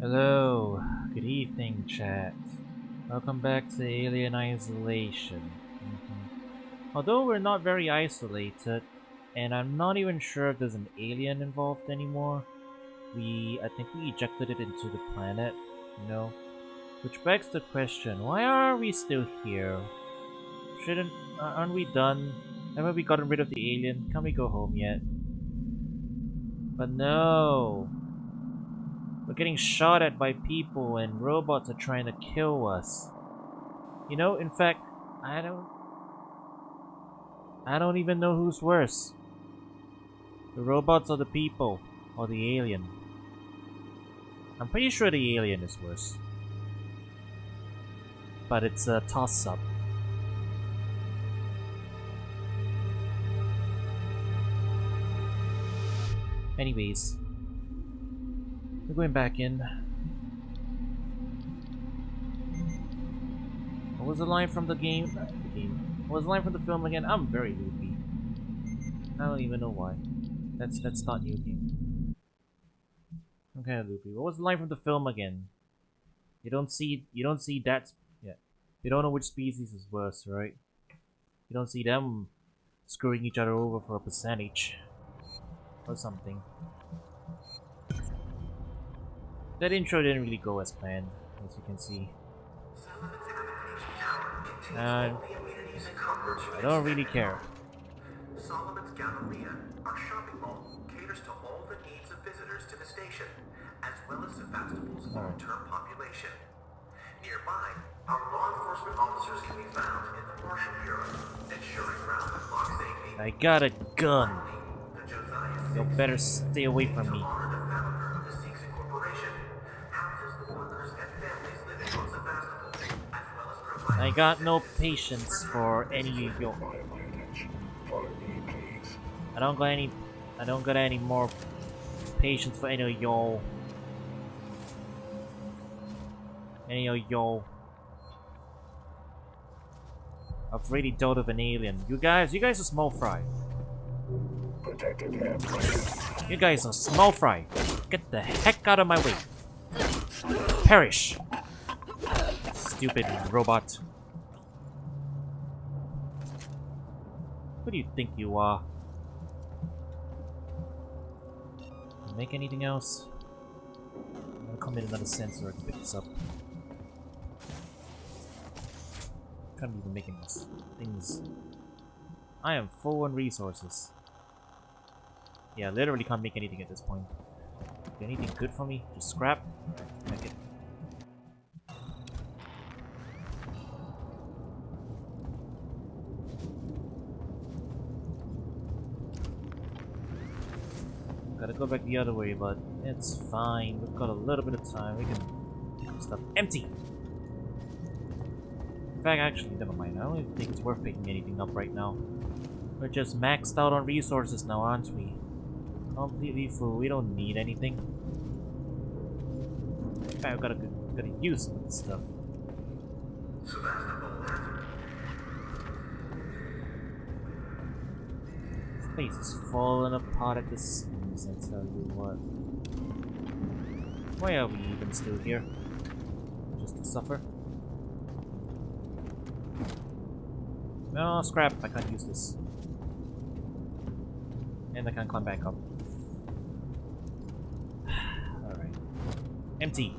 Hello, good evening, chat. Welcome back to Alien Isolation. Although we're not very isolated, and I'm not even sure if there's an alien involved anymore, I think we ejected it into the planet, you know? Which begs the question, why are we still here? Shouldn't, aren't we done? Haven't we gotten rid of the alien? Can we go home yet? But no! We're getting shot at by people and robots are trying to kill us. In fact, I don't I don't even know who's worse. The robots or the people or the alien. I'm pretty sure the alien is worse. But it's a toss up. Anyways, we're going back in. What was the line from the game? What was the line from the film again? I'm very loopy. I don't even know why. Let's start new game. I'm kind of loopy. What was the line from the film again? You don't see that. Yeah. You don't know which species is worse, right? You don't see them screwing each other over for a percentage or something. That intro didn't really go as planned, as you can see. And I don't really care. Solomon's Galleria, our shopping mall, caters to all the needs of visitors to the station, as well as Sevastopol's long-term population. Nearby, our law enforcement officers can be found in the Marshal Bureau, ensuring round-the-clock safety. I got a gun. The Josiah You better stay away from me. honor the founder of the Seegson Corporation, houses the workers and families living on Sevastopol, as well as providing I got no patience for any of your. Follow me, please. I don't got any more patience for any of y'all. Any of y'all. I've really dealt with an alien. You guys are small fry. Protected airplane. You guys are small fry. Get the heck out of my way. Perish. Stupid robot. Who do you think you are? Can you make anything else? I'm gonna come in another sensor to pick this up. Can't even making this things. I am full on resources. Yeah, literally can't make anything at this point. Anything good for me? Just scrap? Make it. Gotta go back the other way, but it's fine. We've got a little bit of time. We can pick up stuff. Empty! In fact, actually, never mind. I don't even think it's worth picking anything up right now. We're just maxed out on resources now, aren't we? Completely full. We don't need anything. In fact, I've gotta use some of this stuff. This place is falling apart at the seams, I tell you what. Why are we even still here? Just to suffer? No, scrap. I can't use this. And I can't climb back up. Alright. Empty.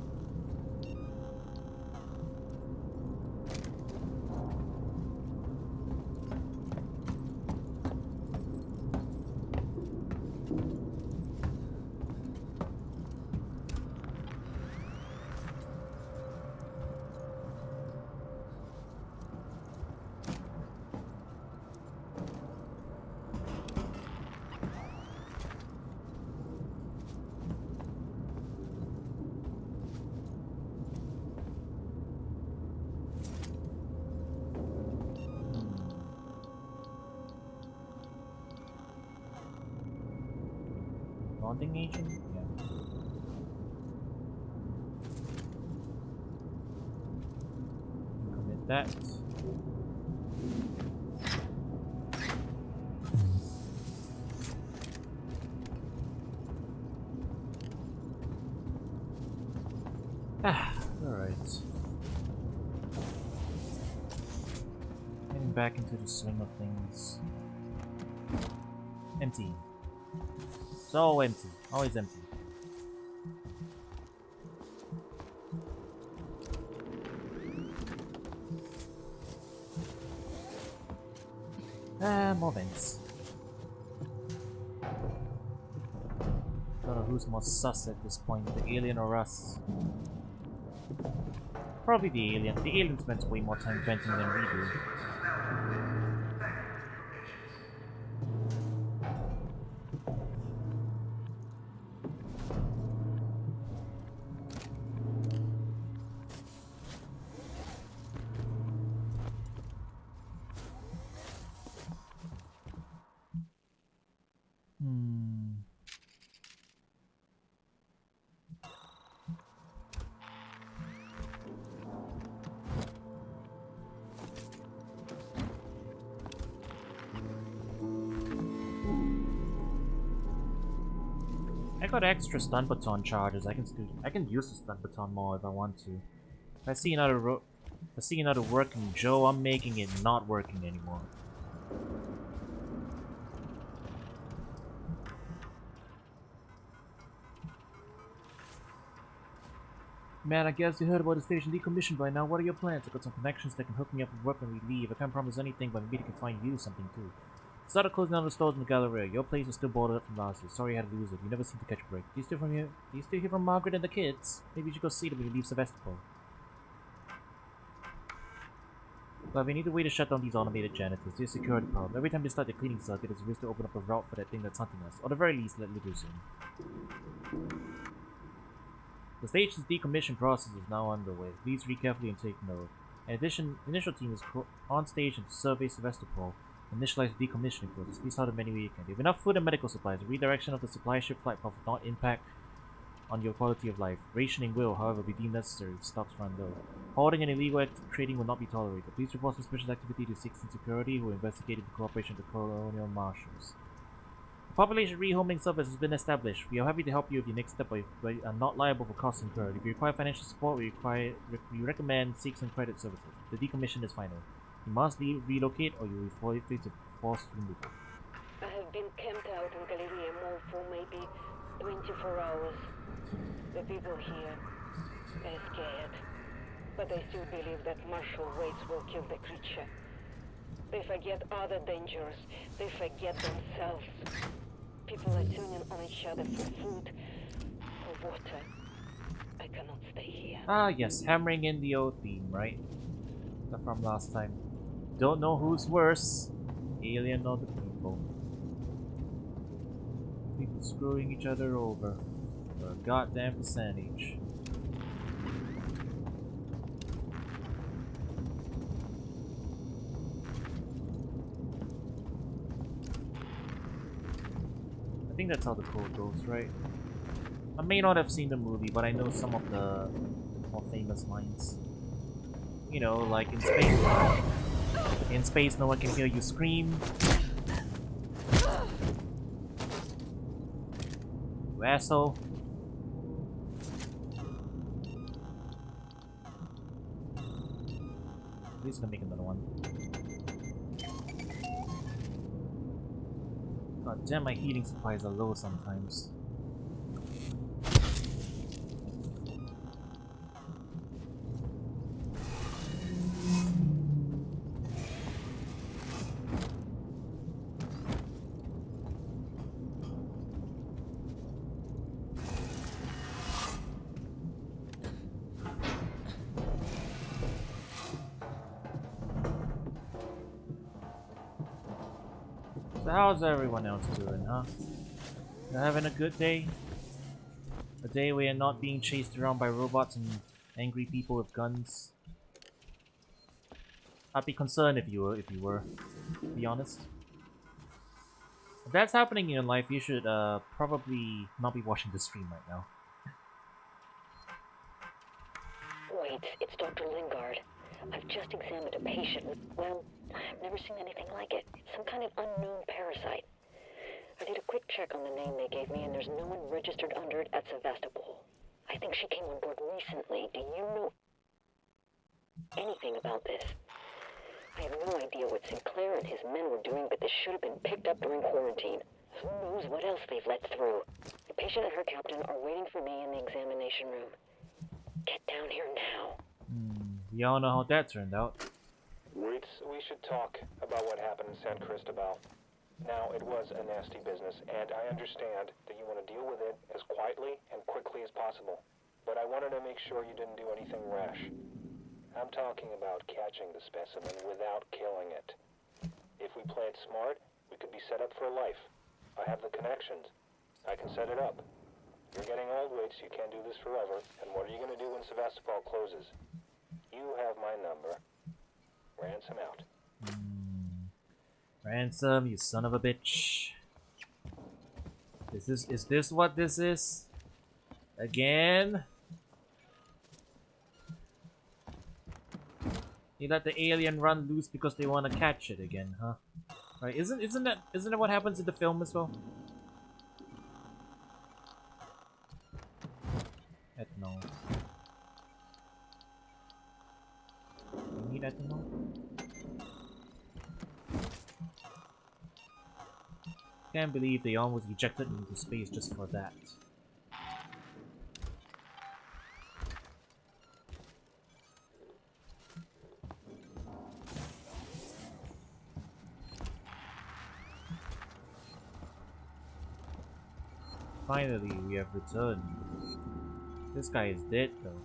Bonding agent? Yeah. Commit that. Getting back into the swing of things. Empty. So empty. Always empty. More vents. Don't know who's more sus at this point, the alien or us. Probably the alien. The alien spends way more time venting than we do. I got extra stun baton charges. I can use the stun baton more if I want to. If I see another working Joe, I'm making it not working anymore. Man, I guess you heard about the station decommissioned by now. What are your plans? I got some connections that can hook me up with work when we leave. I can't promise anything, but maybe they can find you something too. Started closing down the stores in the Galleria. Your place is still boarded up from last year. Sorry I had to lose it. You never seem to catch a break. Do you still hear from Margaret and the kids? Maybe you should go see them when you leave Sevastopol. But we need a way to shut down these automated janitors. They're a security problem. Every time they start their cleaning circuit, there's a risk to open up a route for that thing that's hunting us. Or at the very least, let me do soon. The station's decommission process is now underway. Please read carefully and take note. In addition, initial team is on station to survey Sevastopol. Initialize the decommissioning process. Please hold them any way you can. You have enough food and medical supplies. The redirection of the supply ship flight path will not impact on your quality of life. Rationing will, however, be deemed necessary if stocks run low. Holding and illegal trading will not be tolerated. Please report suspicious activity to Citizen Security, who investigated the cooperation of the Colonial Marshals. The population rehoming service has been established. We are happy to help you with your next step, but we are not liable for costs incurred. If you require financial support, we recommend Citizen Credit Services. The decommission is final. You must relocate or you will face a forced removal. I have been camped out in Galleria Mall for maybe 24 hours. The people here, they're scared. But they still believe that martial waits will kill the creature. They forget other dangers. They forget themselves. People are tuning on each other for food, for water. I cannot stay here. Ah yes, hammering in the old theme, right? From last time. Don't know who's worse, alien or the people. People screwing each other over for a goddamn percentage. I think that's how the code goes, right? I may not have seen the movie, but I know some of the more famous lines. You know, like in space. In space, no one can hear you scream. You asshole. Please can make another one. God damn, my heating supplies are low sometimes. So how's everyone else doing, huh? You having a good day? A day where you're not being chased around by robots and angry people with guns? I'd be concerned if you were, to be honest. If that's happening in your life, you should probably not be watching the stream right now. Wait, it's Dr. Lingard. I've just examined a patient. Well, I've never seen anything like it. It's some kind of unknown parasite. I did a quick check on the name they gave me, and there's no one registered under it at Sevastopol. I think she came on board recently. Do you know anything about this. I have no idea what Sinclair and his men were doing, but this should have been picked up during quarantine. Who knows what else they've let through? The patient and her captain are waiting for me in the examination room. Get down here now. We all know how that turned out. We should talk about what happened in San Cristobal. Now, it was a nasty business, and I understand that you want to deal with it as quietly and quickly as possible. But I wanted to make sure you didn't do anything rash. I'm talking about catching the specimen without killing it. If we play it smart, we could be set up for life. I have the connections. I can set it up. You're getting old, Waits, you can't do this forever. And what are you going to do when Sevastopol closes? You have my number. Ransom out. Ransom, you son of a bitch. Is this what this is? Again? You let the alien run loose because they want to catch it again, huh? Right? Isn't that what happens in the film as well? Ethanol. You need ethanol? Can't believe they almost ejected me into space just for that. Finally, we have returned. This guy is dead though.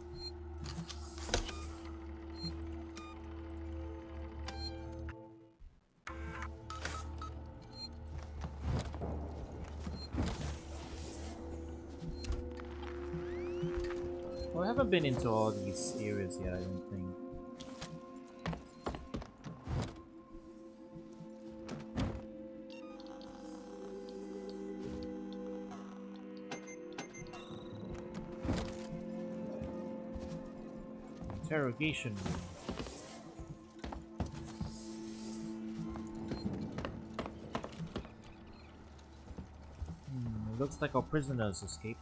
Well, I haven't been into all these areas yet, I don't think. Interrogation room. It looks like our prisoners escaped.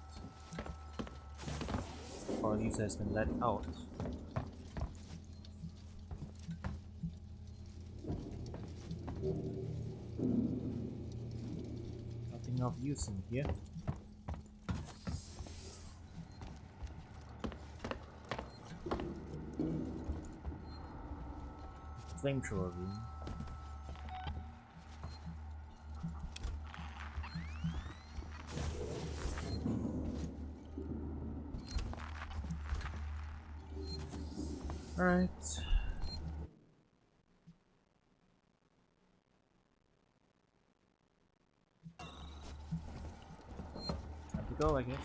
Or at least has been let out. Nothing of use in here. Flamethrower room. Alright. Time to go, I guess.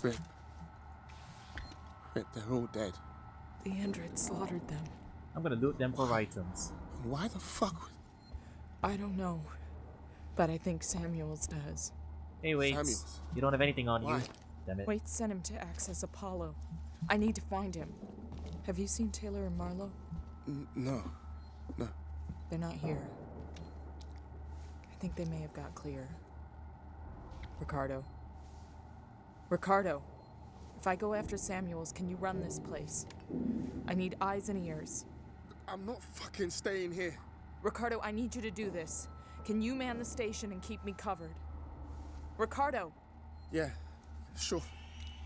Red, they're all dead. The androids slaughtered them. I'm gonna loot them for items. Why the fuck? I don't know, but I think Samuels does. Hey, wait. Samuels? You don't have anything on Why? you. Damn it. Wait, sent him to access Apollo. I need to find him. Have you seen Taylor and Marlowe? No. They're not here. I think they may have got clear. Ricardo. Ricardo! If I go after Samuels, can you run this place? I need eyes and ears. I'm not fucking staying here. Ricardo, I need you to do this. Can you man the station and keep me covered? Ricardo! Yeah, sure.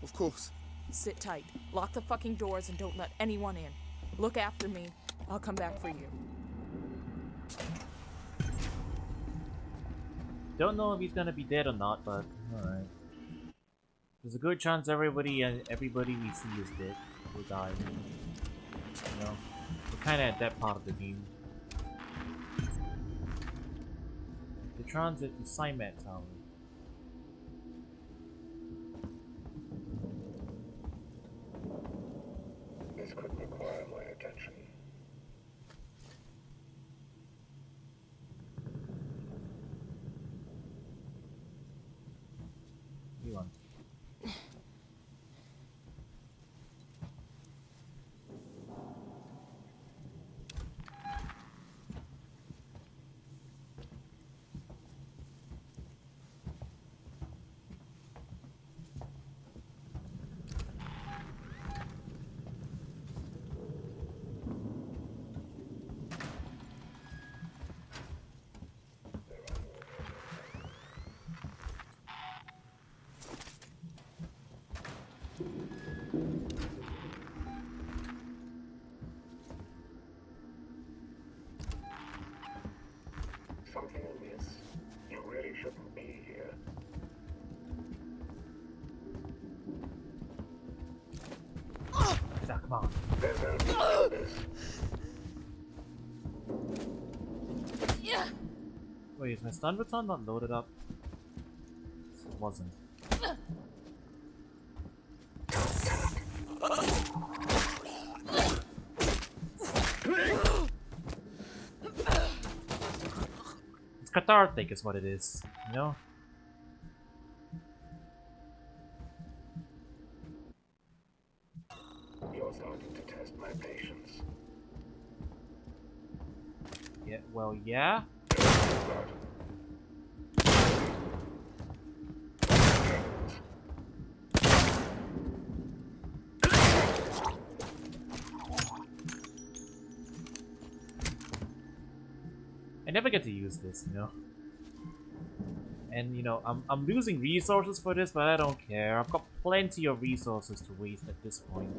Of course. Sit tight. Lock the fucking doors and don't let anyone in. Look after me. I'll come back for you. Don't know if he's gonna be dead or not, but alright. There's a good chance everybody we see is dead or died. You know, we're kind of at that part of the game. The transit to Cymet Tower. This could require my attention. You want? on. There's no need for this. Wait, is my stun baton not loaded up? It wasn't. It's cathartic is what it is, you know? You're starting to test my patience. Yeah, well, yeah? But I never get to use this, you know? And, you know, I'm losing resources for this, but I don't care. I've got plenty of resources to waste at this point.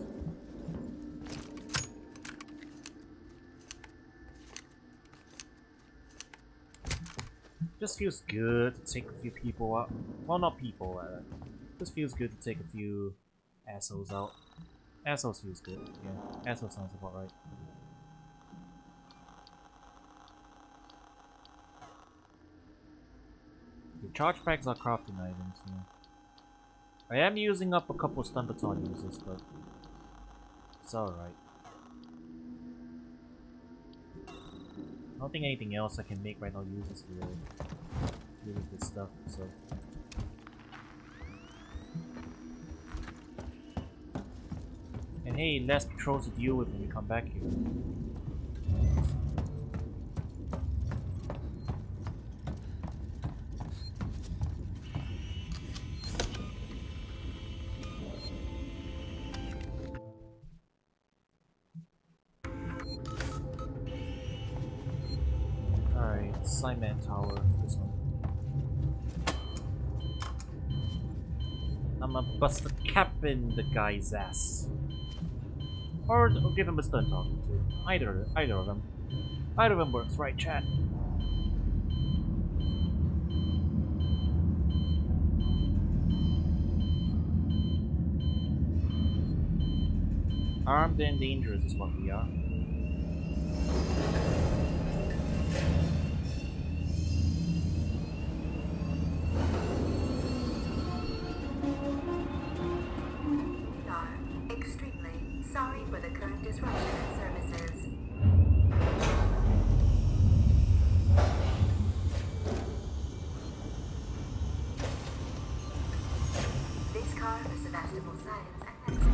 Just feels good to take a few people out. Well, not people, just feels good to take a few assholes out. Assholes feels good, yeah. Assholes sounds about right. The charge packs are crafting items, yeah. I am using up a couple stun baton users, but it's alright. I don't think anything else I can make right now uses this stuff, so. And hey, less patrols to deal with when we come back here. Alright, Simon Tower, this one. I'ma bust the cap in the guy's ass. Or give him a stun talking to. Either of them. Either of them works, right, chat? Armed and dangerous is what we are. We are extremely sorry for the current disruption in services. This car for Sevastopol Science and Mexico.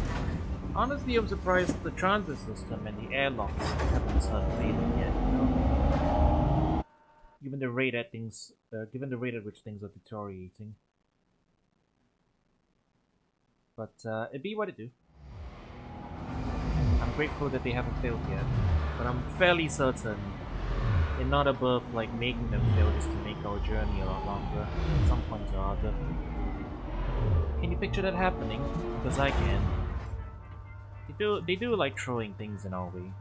Honestly, I'm surprised the transit system and the airlocks haven't started failing yet, you know? Given the rate at which things are deteriorating. But it be what it do. I'm grateful that they haven't failed yet, but I'm fairly certain they're not above like making them fail just to make our journey a lot longer at some point or other. Can you picture that happening? Because I can. They do like throwing things in our way.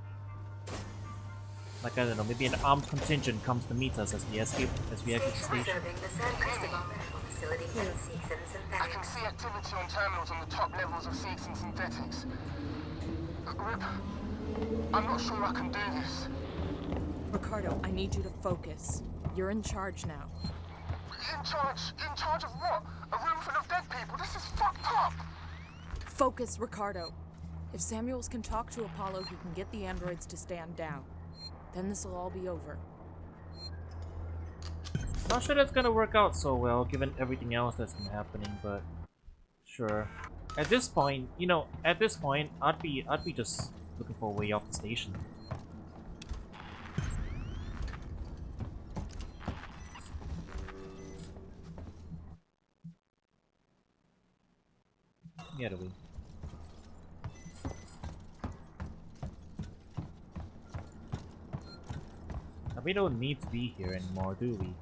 Like, I don't know, maybe an armed contingent comes to meet us as we exit the station. Serving the San Cristobal Medical Facility and Seeks and I can Synthetics. see activity on terminals on the top levels of Seeks and Synthetics. Rip, I'm not sure I can do this. Ricardo, I need you to focus. You're in charge now. In charge of what? A room full of dead people? This is fucked up! Focus, Ricardo. If Samuels can talk to Apollo, he can get the androids to stand down. Then this'll all be over. Not sure that's gonna work out so well, given everything else that's been happening, but sure. At this point, you know, I'd be just looking for a way off the station. Get away. We don't need to be here anymore, do we?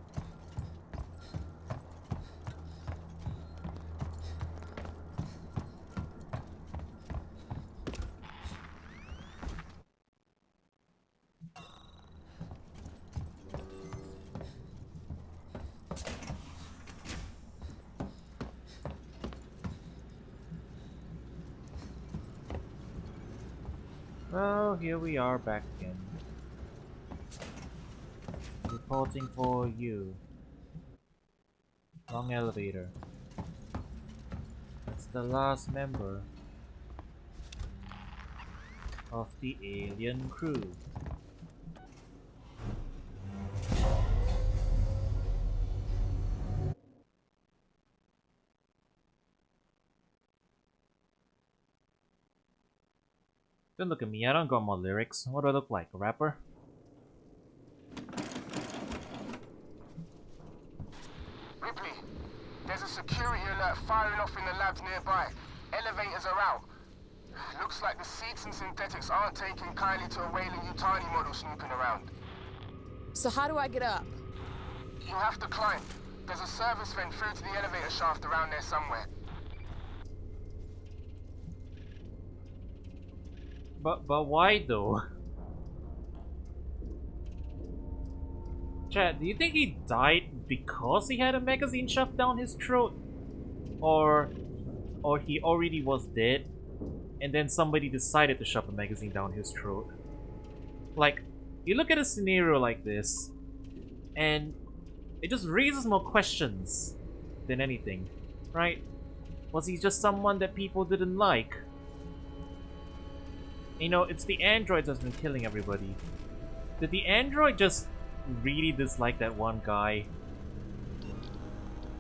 Well, here we are back again. Reporting for you. Wrong elevator. That's the last member of the alien crew. Don't look at me, I don't got more lyrics. What do I look like, a rapper? Ripley, there's a security alert firing off in the labs nearby. Elevators are out. Looks like the seeds and synthetics aren't taking kindly to a Weyland-Yutani model snooping around. So how do I get up? You have to climb. There's a service vent through to the elevator shaft around there somewhere. But why though? Chad, do you think he died because he had a magazine shoved down his throat? Or he already was dead and then somebody decided to shove a magazine down his throat? Like, you look at a scenario like this and it just raises more questions than anything, right? Was he just someone that people didn't like? You know, it's the androids that's been killing everybody. Did the android just really dislike that one guy?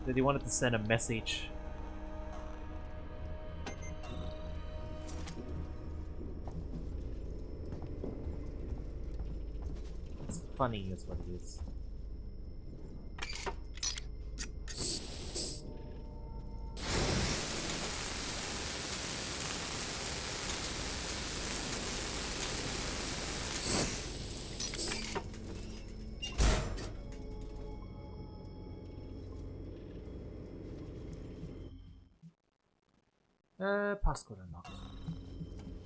That they wanted to send a message? It's funny is what it is. Passcode unlocked.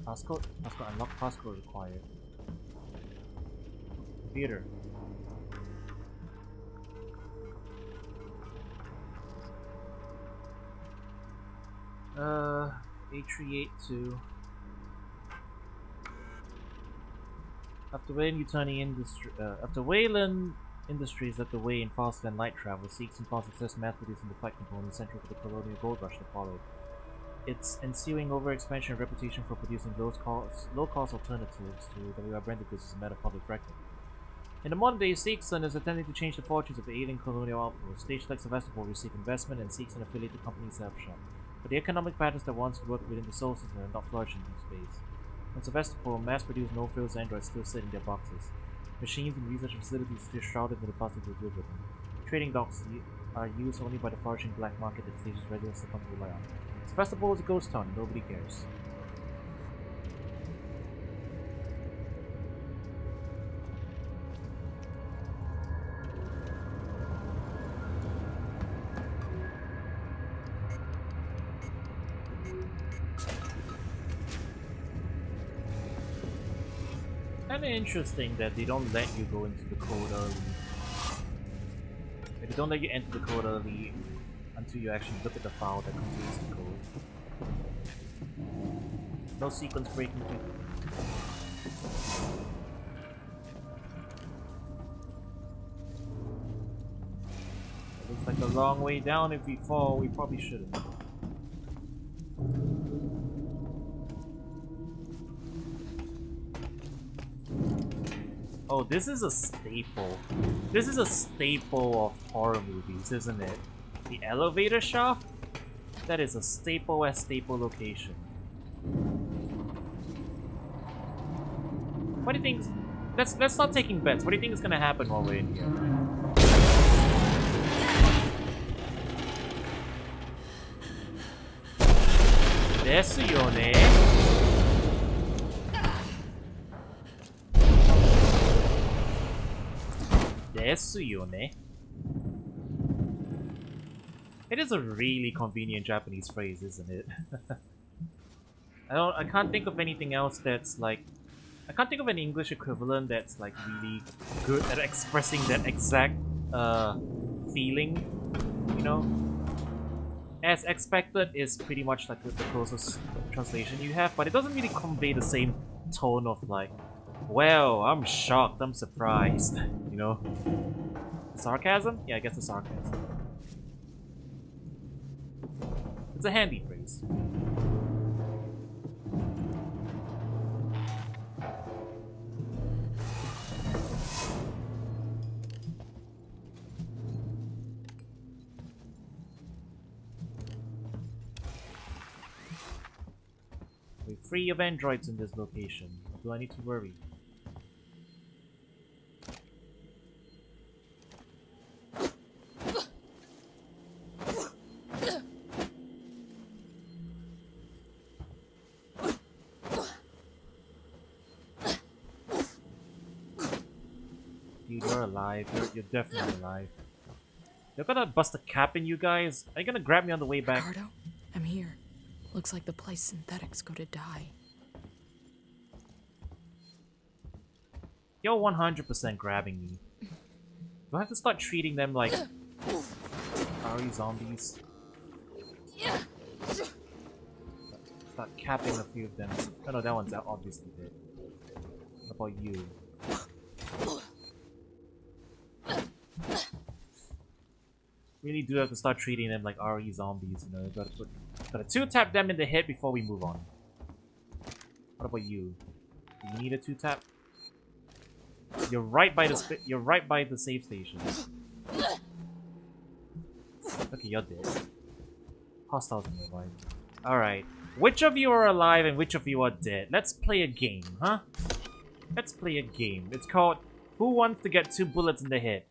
Passcode unlocked, passcode required. Computer. A382. After Weyland Industries led the way in faster than light travel, seeks and found success mass-producing the flight components central to the colonial gold rush that followed. Its ensuing overexpansion and reputation for producing low-cost alternatives to W.R. branded goods is a matter of public record. In the modern day, Seegson is attempting to change the fortunes of the alien colonial outposts. Stations like Sevastopol receive investment and Seegson affiliated companies set up shop. But the economic patterns that once worked within the Sol system are not flourishing in space. On Sevastopol, mass-produced no-frills androids still sit in their boxes. Machines and research facilities still shrouded in the plastic that live with them. Trading docks are used only by the flourishing black market that stations regularly succumb to rely on. Sevastopol is a ghost town and nobody cares. Kinda interesting that they don't let you go into the code early. They don't let you enter the code early until you actually look at the file that contains the code. No sequence breaking. It looks like a long way down. If we fall, we probably shouldn't. Oh, this is a staple. This is a staple of horror movies, isn't it? The elevator shaft? That is a staple as staple location. What do you think? Let's start taking bets. What do you think is gonna happen while we're in here? Desu yo ne. Desu yo ne. It is a really convenient Japanese phrase, isn't it? I can't think of anything else that's like... I can't think of an English equivalent that's like really good at expressing that exact feeling, you know? As expected is pretty much like the closest translation you have, but it doesn't really convey the same tone of like, well, I'm shocked, I'm surprised, you know? Sarcasm? Yeah, I guess it's sarcasm. It's a handy phrase. We're free of androids in this location. Do I need to worry? Dude, you're alive. You're definitely alive. They're gonna bust a cap in you guys. Are you gonna grab me on the way back? Ricardo, I'm here. Looks like the place synthetics go to die. You're 100% grabbing me. Do I have to start treating them like RE zombies? Start capping a few of them. Oh no, that one's obviously dead. What about you? Really do have to start treating them like RE zombies, you know. Gotta 2-tap them in the head before we move on. What about you? Do you need a 2-tap? You're right by the save station. Okay, you're dead. Hostiles nearby. Alright. Which of you are alive and which of you are dead? Let's play a game, huh? Let's play a game. It's called Who Wants to Get 2 Bullets in the Head?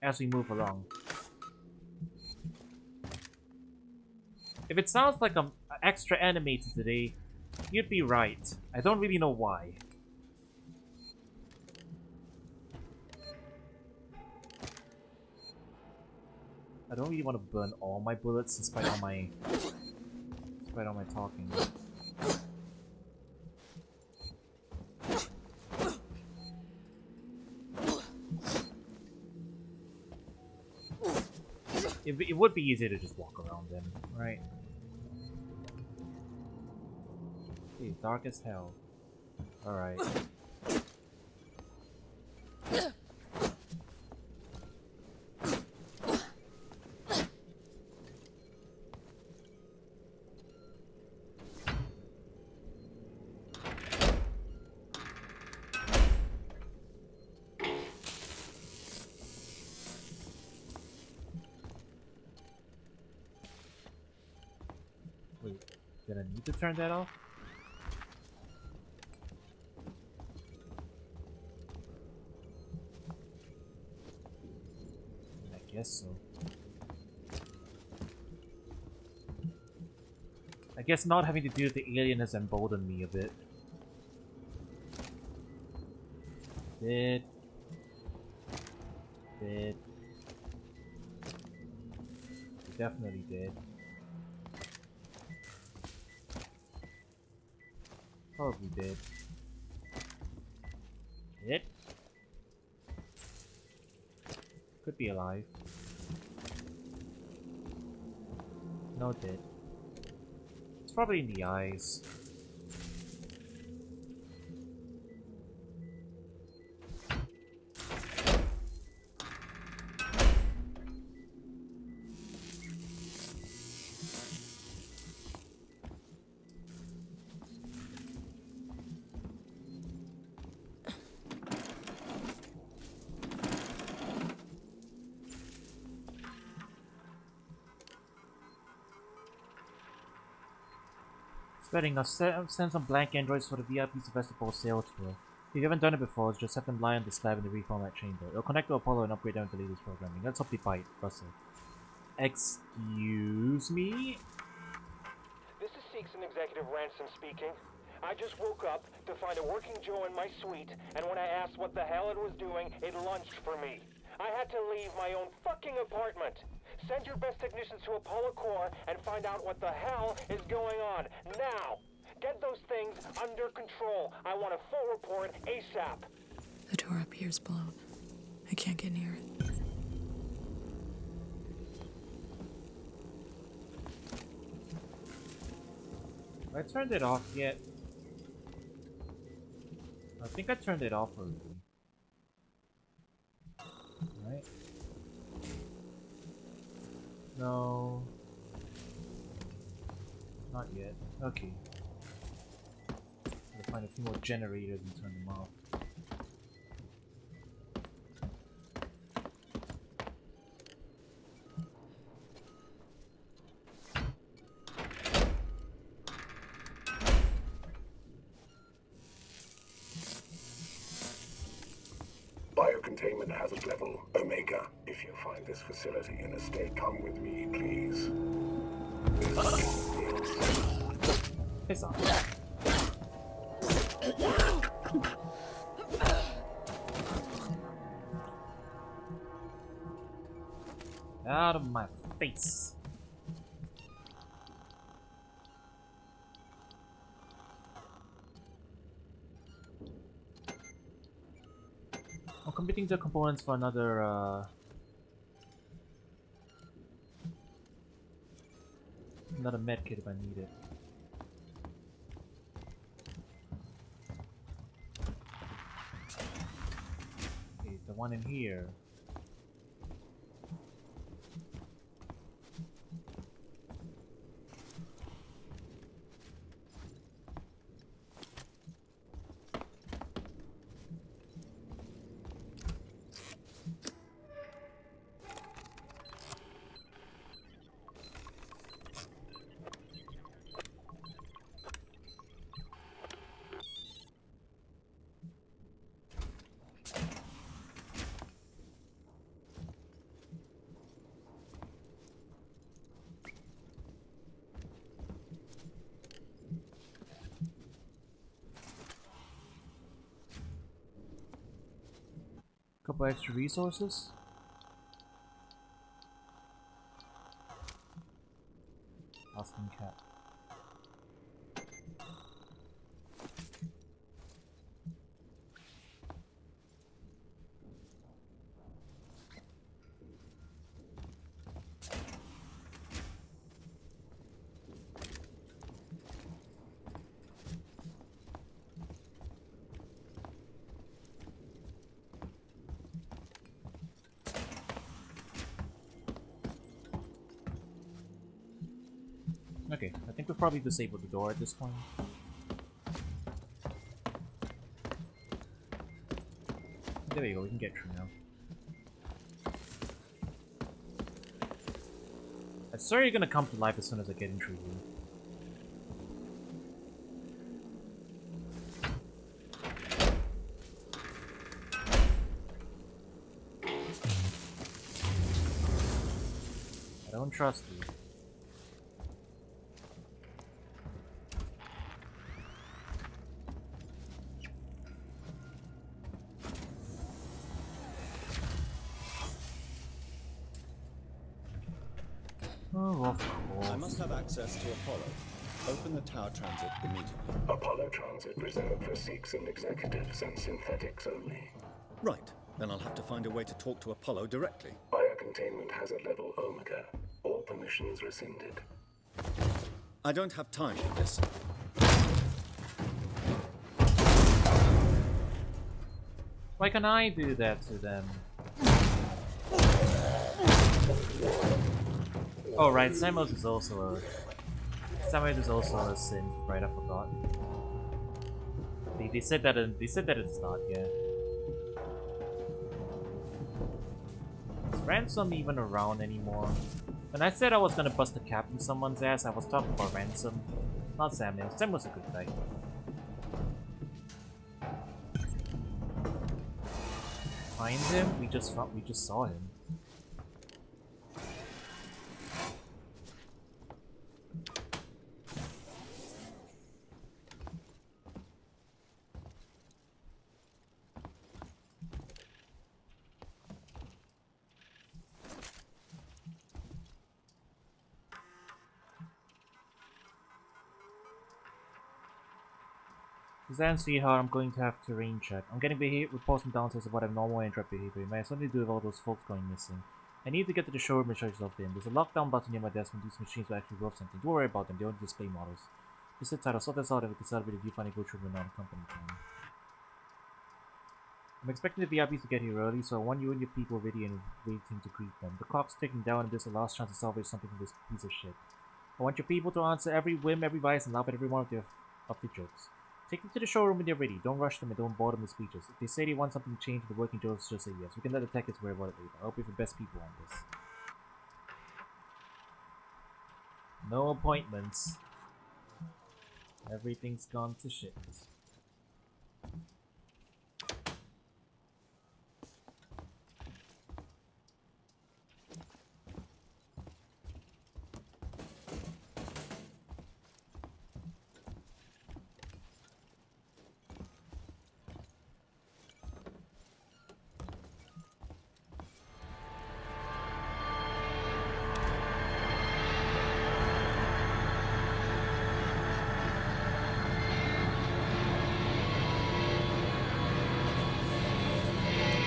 As we move along. If it sounds like I'm extra animated today, you'd be right. I don't really know why. I don't really want to burn all my bullets despite all my talking. It would be easier to just walk around them, right? It's dark as hell. Alright. Wait, did I need to turn that off? I guess so. I guess not having to deal with the alien has emboldened me a bit. Dead. Dead. Definitely dead. Probably dead. Dead? Could be alive. No dead. It's probably in the eyes. Spreading us, send some blank androids for the VIP Sevastopol sail tour. If you haven't done it before, just have them lie on the slab in the reformat chamber. It'll connect to Apollo and upgrade them to the latest programming. Let's hope they bite, Russell. Excuse me? This is Seegson Executive Ransom speaking. I just woke up to find a working Joe in my suite, and when I asked what the hell it was doing, it lunched for me. I had to leave my own fucking apartment. Send your best technicians to Apollo Core and find out what the hell is going on. Now! Get those things under control. I want a full report ASAP. The door up here's blown. I can't get near it. Have I turned it off yet? I think I turned it off already. Right? No. Not yet. Okay. Gotta find a few more generators and turn them off. Biocontainment hazard level Omega. If you find this facility in a state, come with me, please. Piss off. Out of my face. I'm committing the components for another another medkit if I need it. Okay, the one in here. Couple extra resources. Austin Cat. Okay, I think we've probably disabled the door at this point. There we go, we can get through now. I swear you're gonna come to life as soon as I get in through here. I don't trust you. Oh, of course. I must have access to Apollo. Open the tower transit immediately. Apollo transit reserved for Sikhs and executives and synthetics only. Right. Then I'll have to find a way to talk to Apollo directly. Biocontainment hazard level Omega. All permissions rescinded. I don't have time for this. Why can I do that to them? Oh right, Samuels is also a synth, right? I forgot. They said that at the start, yeah. Is Ransom even around anymore? When I said I was gonna bust a cap in someone's ass, I was talking about Ransom, not Samuel. Samuel's a good guy. Find him? We just saw him. Then see how I'm going to have terrain check. I'm getting reports from downstairs about abnormal and interrupt behavior. It may have something to do with all those folks going missing. I need to get to the showroom and show yourself in. There's a lockdown button near my desk when these machines will actually work something. Don't worry about them, they only display models. Just sit tight, I'll sort this out if we decide if you find a good trip or not a company time. I'm expecting the VIPs to get here early, so I want you and your people ready and waiting to greet them. The clock's ticking down and this is the last chance to salvage something from this piece of shit. I want your people to answer every whim, every vice, and laugh at every one of their jokes. Take them to the showroom when they're ready. Don't rush them and don't bore them with speeches. If they say they want something changed in the working jokes, just say yes. We can let the tech kids worry about it later. I hope you're the best people on this. No appointments. Everything's gone to shit.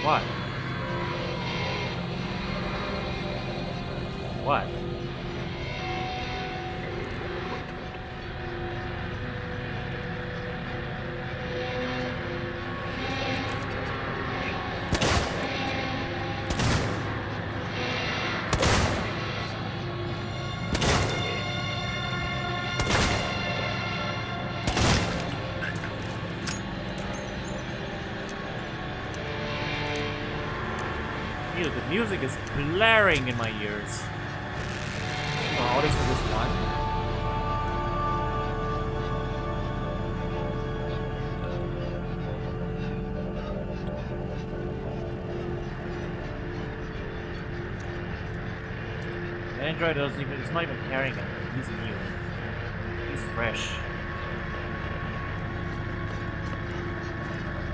What? What? Ew, the music is blaring in my ears. Oh, all this for this one. The Android doesn't even, it's not even carrying him. He's new. He's fresh.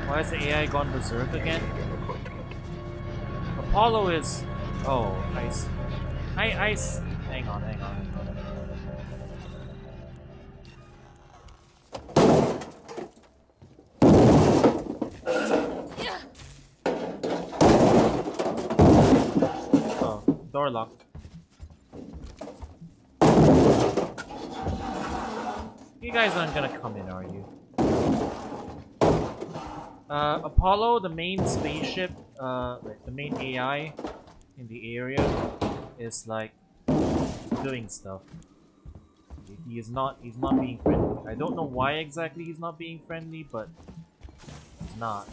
Why has the AI gone berserk again? Apollo is... Oh, ice. Ice... Hang on. Oh, door locked. You guys aren't gonna come in, are you? Apollo, the main spaceship, the main AI in the area is like doing stuff. He's not being friendly. I don't know why exactly he's not being friendly, but he's not.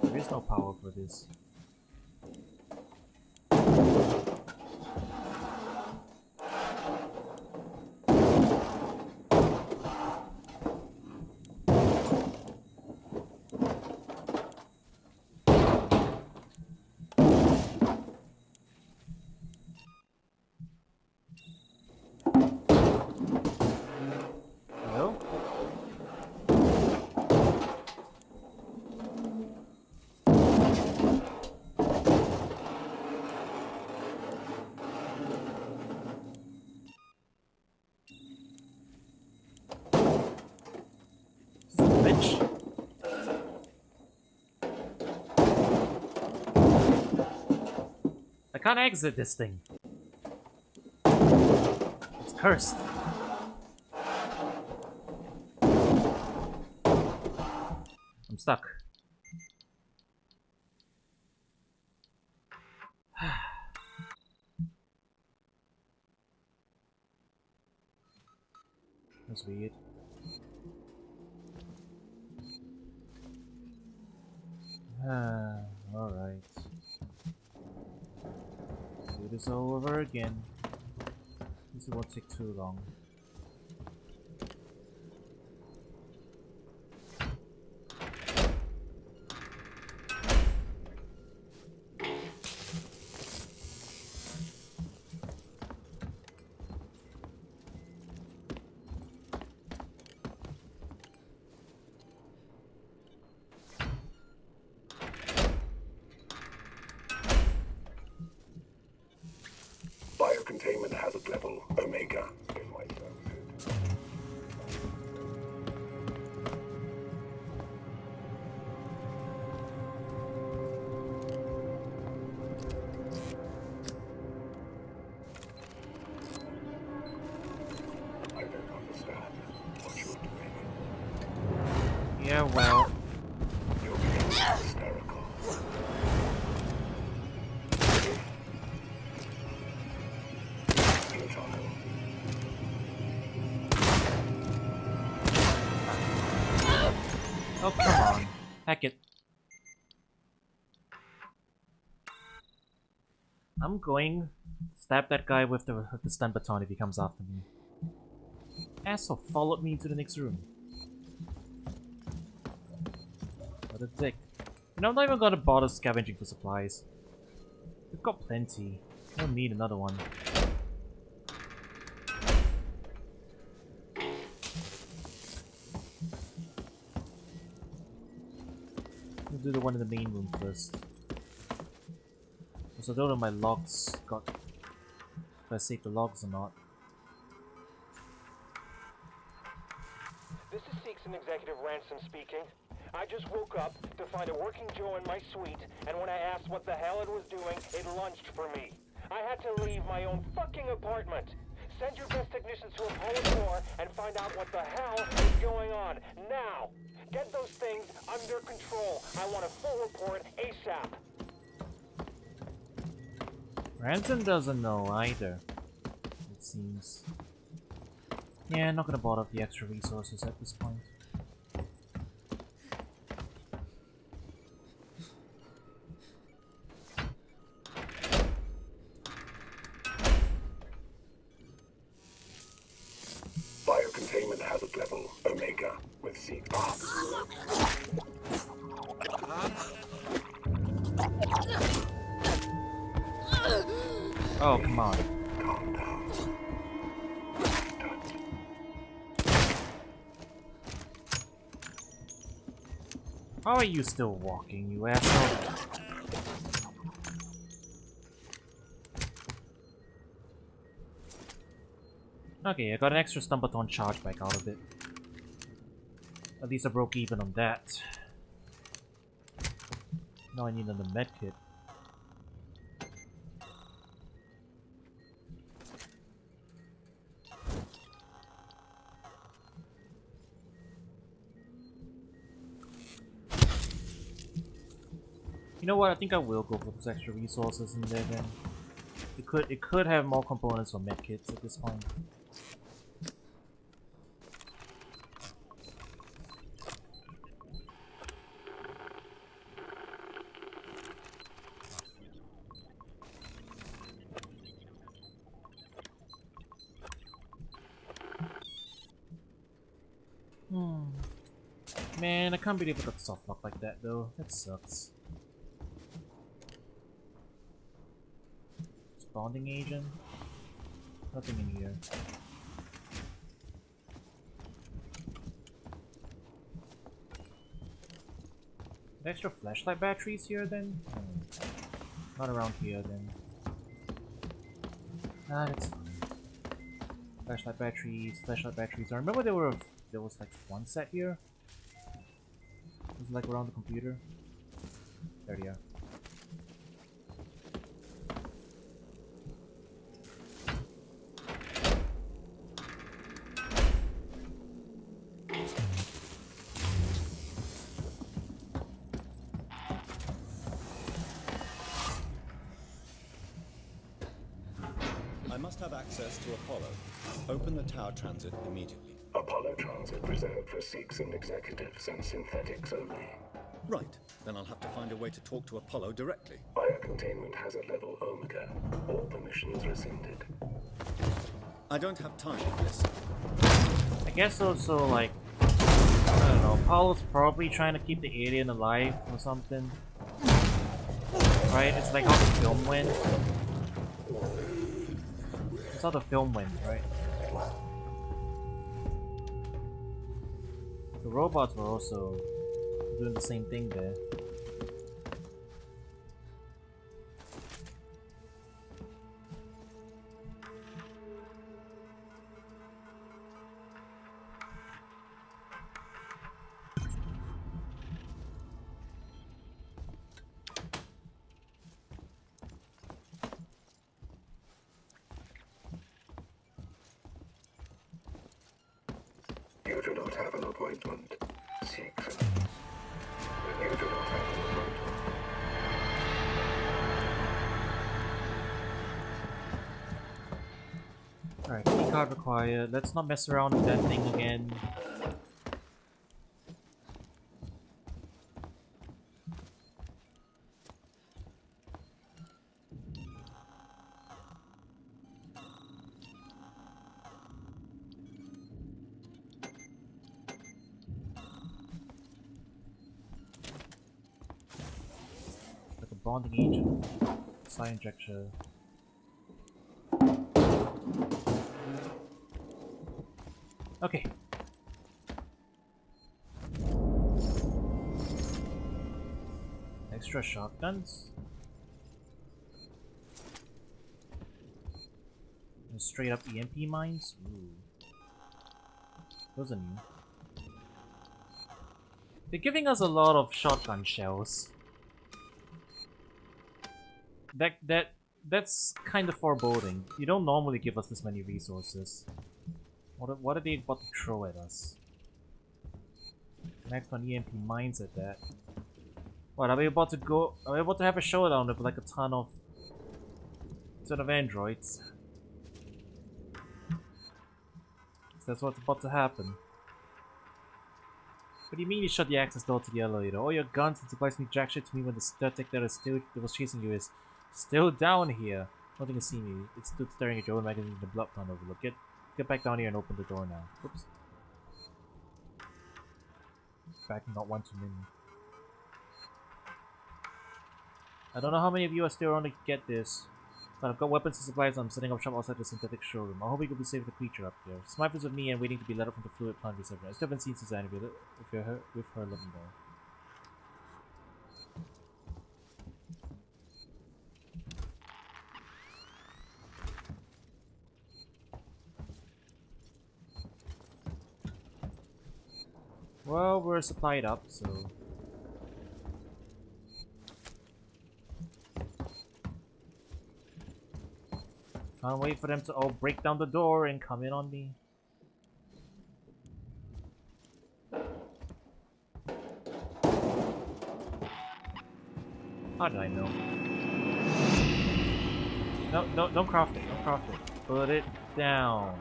There is no power for this. Hello? Bitch. I can't exit this thing. It's cursed. I'm stuck. That's weird. Alright. Do this all over again. This won't take too long. Biocontainment hazard level Omega. In my services. Yeah, well. You're being hysterical. Oh, come on. Heck it. I'm going to stab that guy with the stun baton if he comes after me. Asshole followed me into the next room. What a dick. You know, I'm not even gonna bother scavenging for supplies. We've got plenty. Don't need another one. We'll do the one in the main room first. Also, I don't know if my logs got... if I saved the logs or not. This is Seegson Executive Ransom speaking. I just woke up to find a working Joe in my suite, and when I asked what the hell it was doing, it lunged for me. I had to leave my own fucking apartment. Send your best technicians to Apollo 4 and find out what the hell is going on. Now! Get those things under control. I want a full report ASAP. Ransom doesn't know either, it seems. Yeah, not gonna bother with the extra resources at this point. Biocontainment hazard level Omega with seed parts. Oh, come on. Calm down. How are you still walking, you asshole? Okay, I got an extra stun baton charge back out of it. At least I broke even on that. Now I need another medkit. You know what? I think I will go for those extra resources in there then. It could have more components for medkits at this point. Man, I can't believe I got soft lock like that though. That sucks. Bonding agent? Nothing in here. Extra flashlight batteries here then? Not around here then. Ah, that's fine. Flashlight batteries, flashlight batteries. I remember there was like one set here. It was like around the computer. There they are. I must have access to Apollo. Open the tower transit immediately. Apollo transit reserved for Seegson executives and synthetics only. Right. Then I'll have to find a way to talk to Apollo directly. Biocontainment hazard level Omega. All permissions rescinded. I don't have time for this. I guess also, like, I don't know, Apollo's probably trying to keep the alien alive or something. Right? It's like how the film went. That's how the film went, right? The robots were also doing the same thing there. You do not have an appointment. Seegson. Keycard required. Let's not mess around with that thing again. Like a bonding agent. Psi injector. Okay. Extra shotguns. And straight up EMP mines. Ooh. Those are new. They're giving us a lot of shotgun shells. That's kind of foreboding. You don't normally give us this many resources. What are they about to throw at us? Next one, EMP mines at that. What, are we about to have a showdown with like a ton of androids? That's what's about to happen. What do you mean you shut the access door to the elevator? All your guns and supplies mean jack shit to me when the static that was chasing you is still down here. Nothing can see me. It stood staring at your own magazine in the blood plant overlook. Get back down here and open the door now. Oops. Backing not one too many. I don't know how many of you are still around to get this, but I've got weapons and supplies. I'm setting up shop outside the synthetic showroom. I hope we can be safe with the creature up here. Smythe is with me and waiting to be let up from the fluid plant receptor. I still haven't seen Suzanne. If you're with her, let me know. Well, we're supplied up, so... Can't wait for them to all break down the door and come in on me. How did I know? No, don't craft it, don't craft it. Put it down.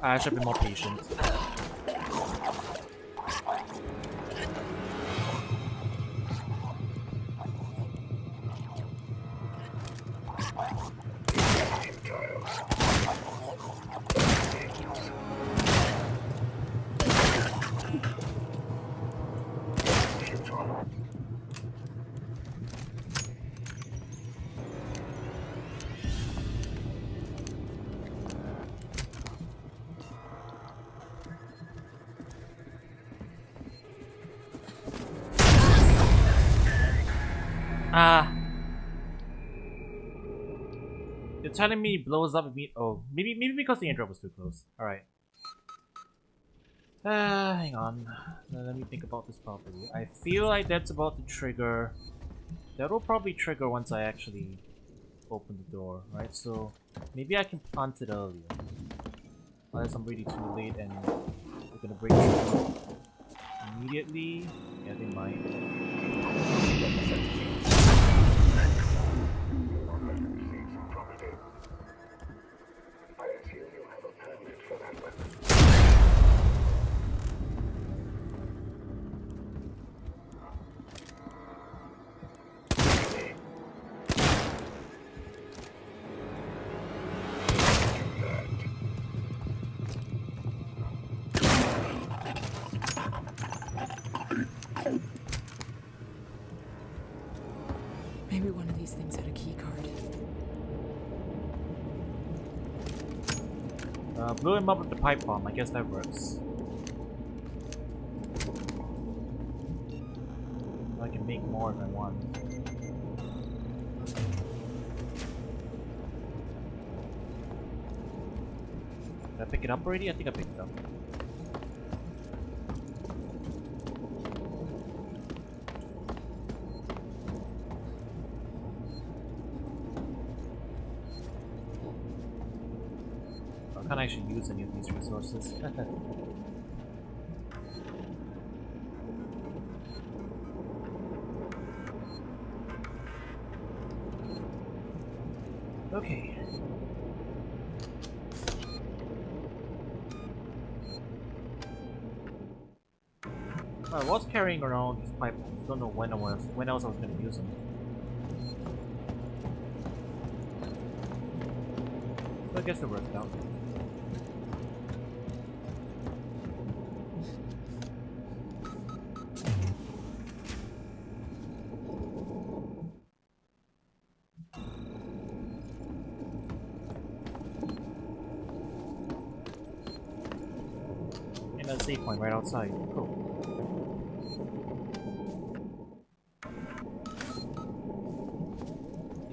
I should be more patient. You're telling me it blows up immediately? Oh, maybe because the intro was too close. Alright. Hang on. Let me think about this properly. I feel like that's about to trigger. That'll probably trigger once I actually open the door, right? So maybe I can plant it earlier. Unless I'm really too late and we're gonna break through immediately. Yeah, they might. Maybe one of these things had a key card. Blew him up with the pipe bomb. I guess that works. I can make more if I want. Did I pick it up already? I think I picked it up. I can't actually use any of these resources. Okay. I was carrying around these pipelines. Don't know when else I was going to use them. So I guess it worked out. And a save point right outside. Cool.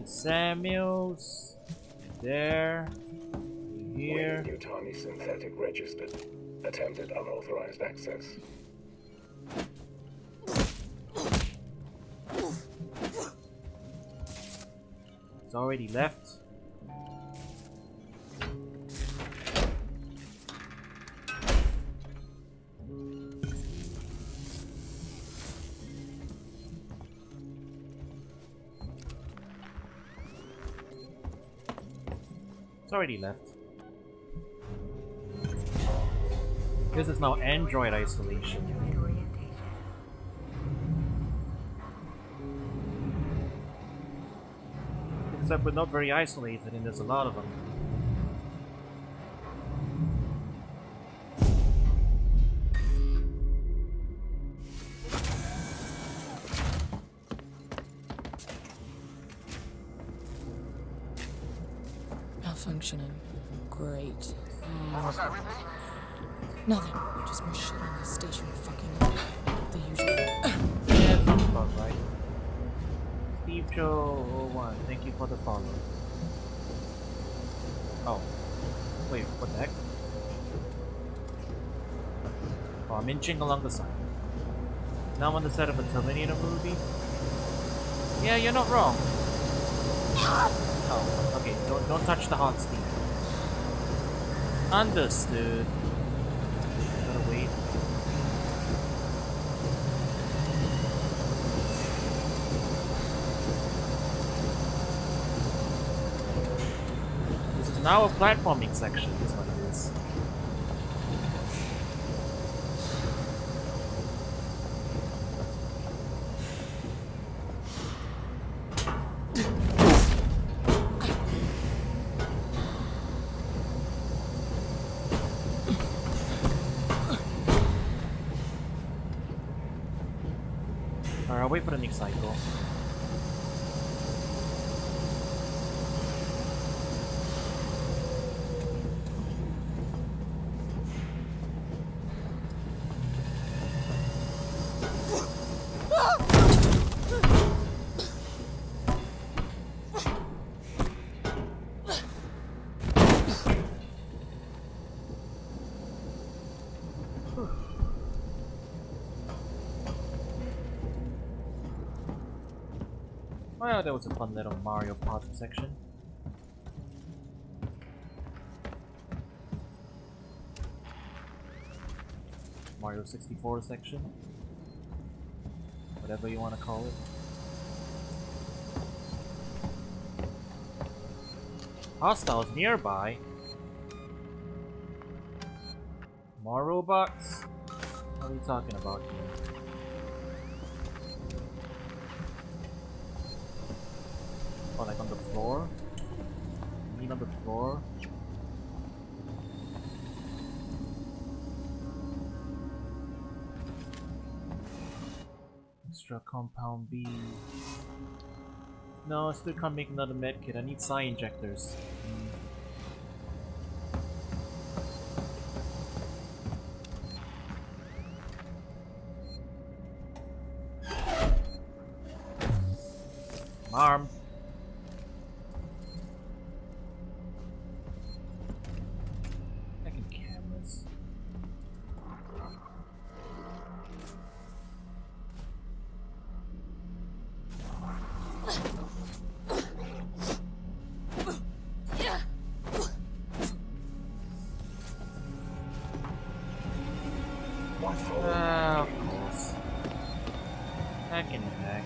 Samuels, there, here. Yutani synthetic registered. Attempted unauthorized access. It's already left. It's already left. This is now Android isolation. Except we're not very isolated and there's a lot of them. Malfunctioning. Great. What's that, Ripley? Nothing. Just more shit on the station fucking up. The usual. Yeah, sounds about right. Steve Joe 01, thank you for the follow. Oh. Wait, what the heck? Oh, I'm inching along the side. Now I'm on the set of a Terminator movie? Yeah, you're not wrong. Oh, okay, don't touch the hot steam. Understood. Gotta wait. This is now a platforming section, is what it is. Alright, I'll wait for the next cycle. Well, that was a fun little Mario Party section. Mario 64 section. Whatever you want to call it. Hostiles nearby. More robots? What are we talking about here? Oh, like on the floor? You mean on the floor? Extra compound B. No, I still can't make another medkit. I need psi injectors. Arm. I can Heck in heck.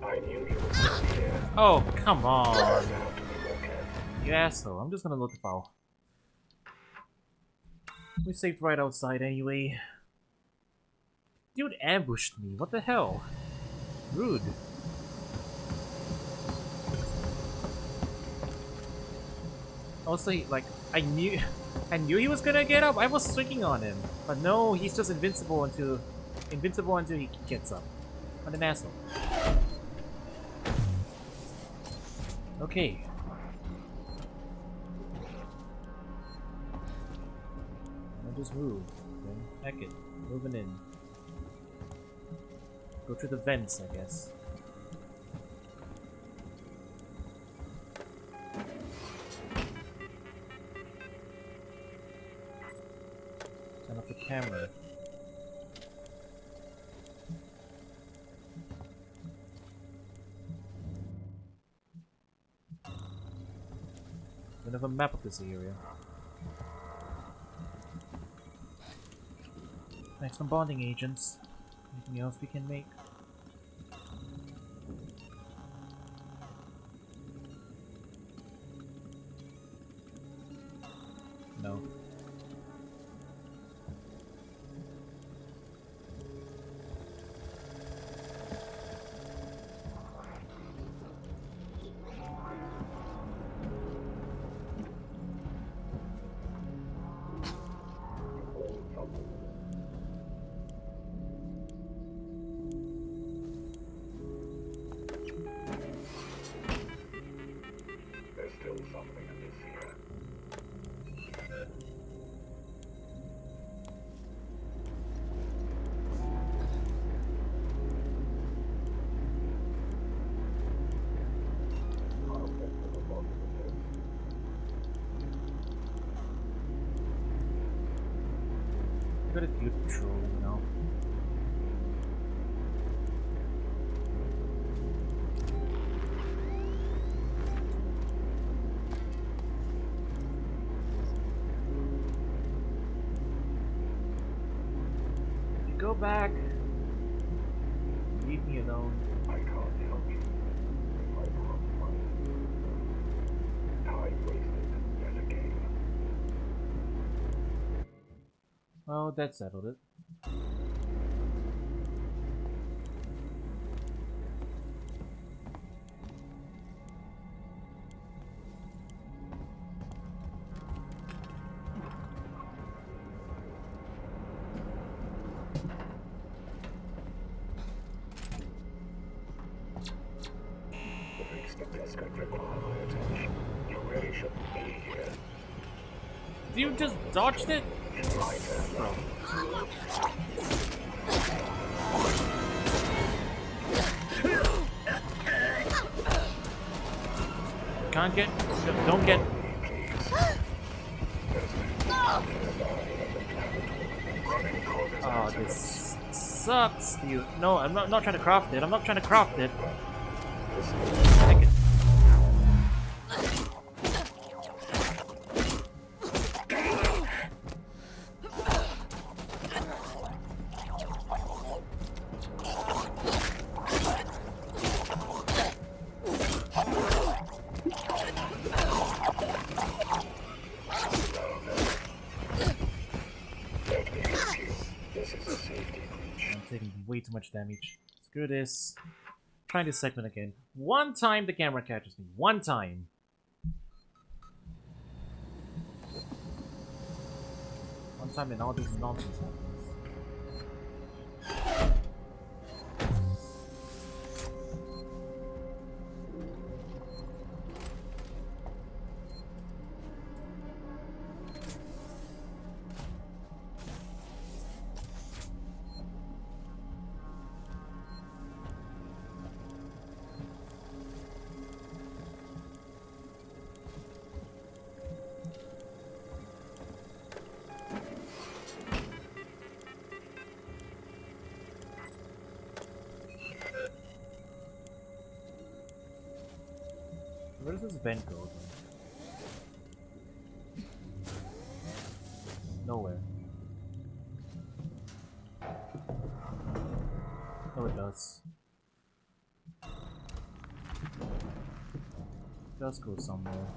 I knew you were here. Oh, come on. You asshole. I'm just gonna load the file. We saved right outside anyway. Dude ambushed me. What the hell? Rude. Also, like, I knew he was gonna get up. I was swinging on him, but no, he's just invincible until he gets up. What an asshole. Okay. I'll just move. Then heck it, moving in. Go through the vents, I guess. Turn off the camera. Don't have a map of this area. Make some bonding agents. Anything else we can make? No. There's still something in this here. Good at good patrolling now. Go back. Leave me alone. I can't help you if I can't find you. Time wasted yet again. Well, that settled it. This could require my attention. You really shouldn't be here. You just dodged it? Bro. Can't get... Don't get... Oh, this sucks, dude. No, I'm not trying to craft it. I'm not trying to craft it. Heck it. Way too much damage. Screw this. Trying this segment again. One time the camera catches me. One time. One time and all this nonsense happens. Where does this vent go then? Nowhere. Oh, it does. It does go somewhere.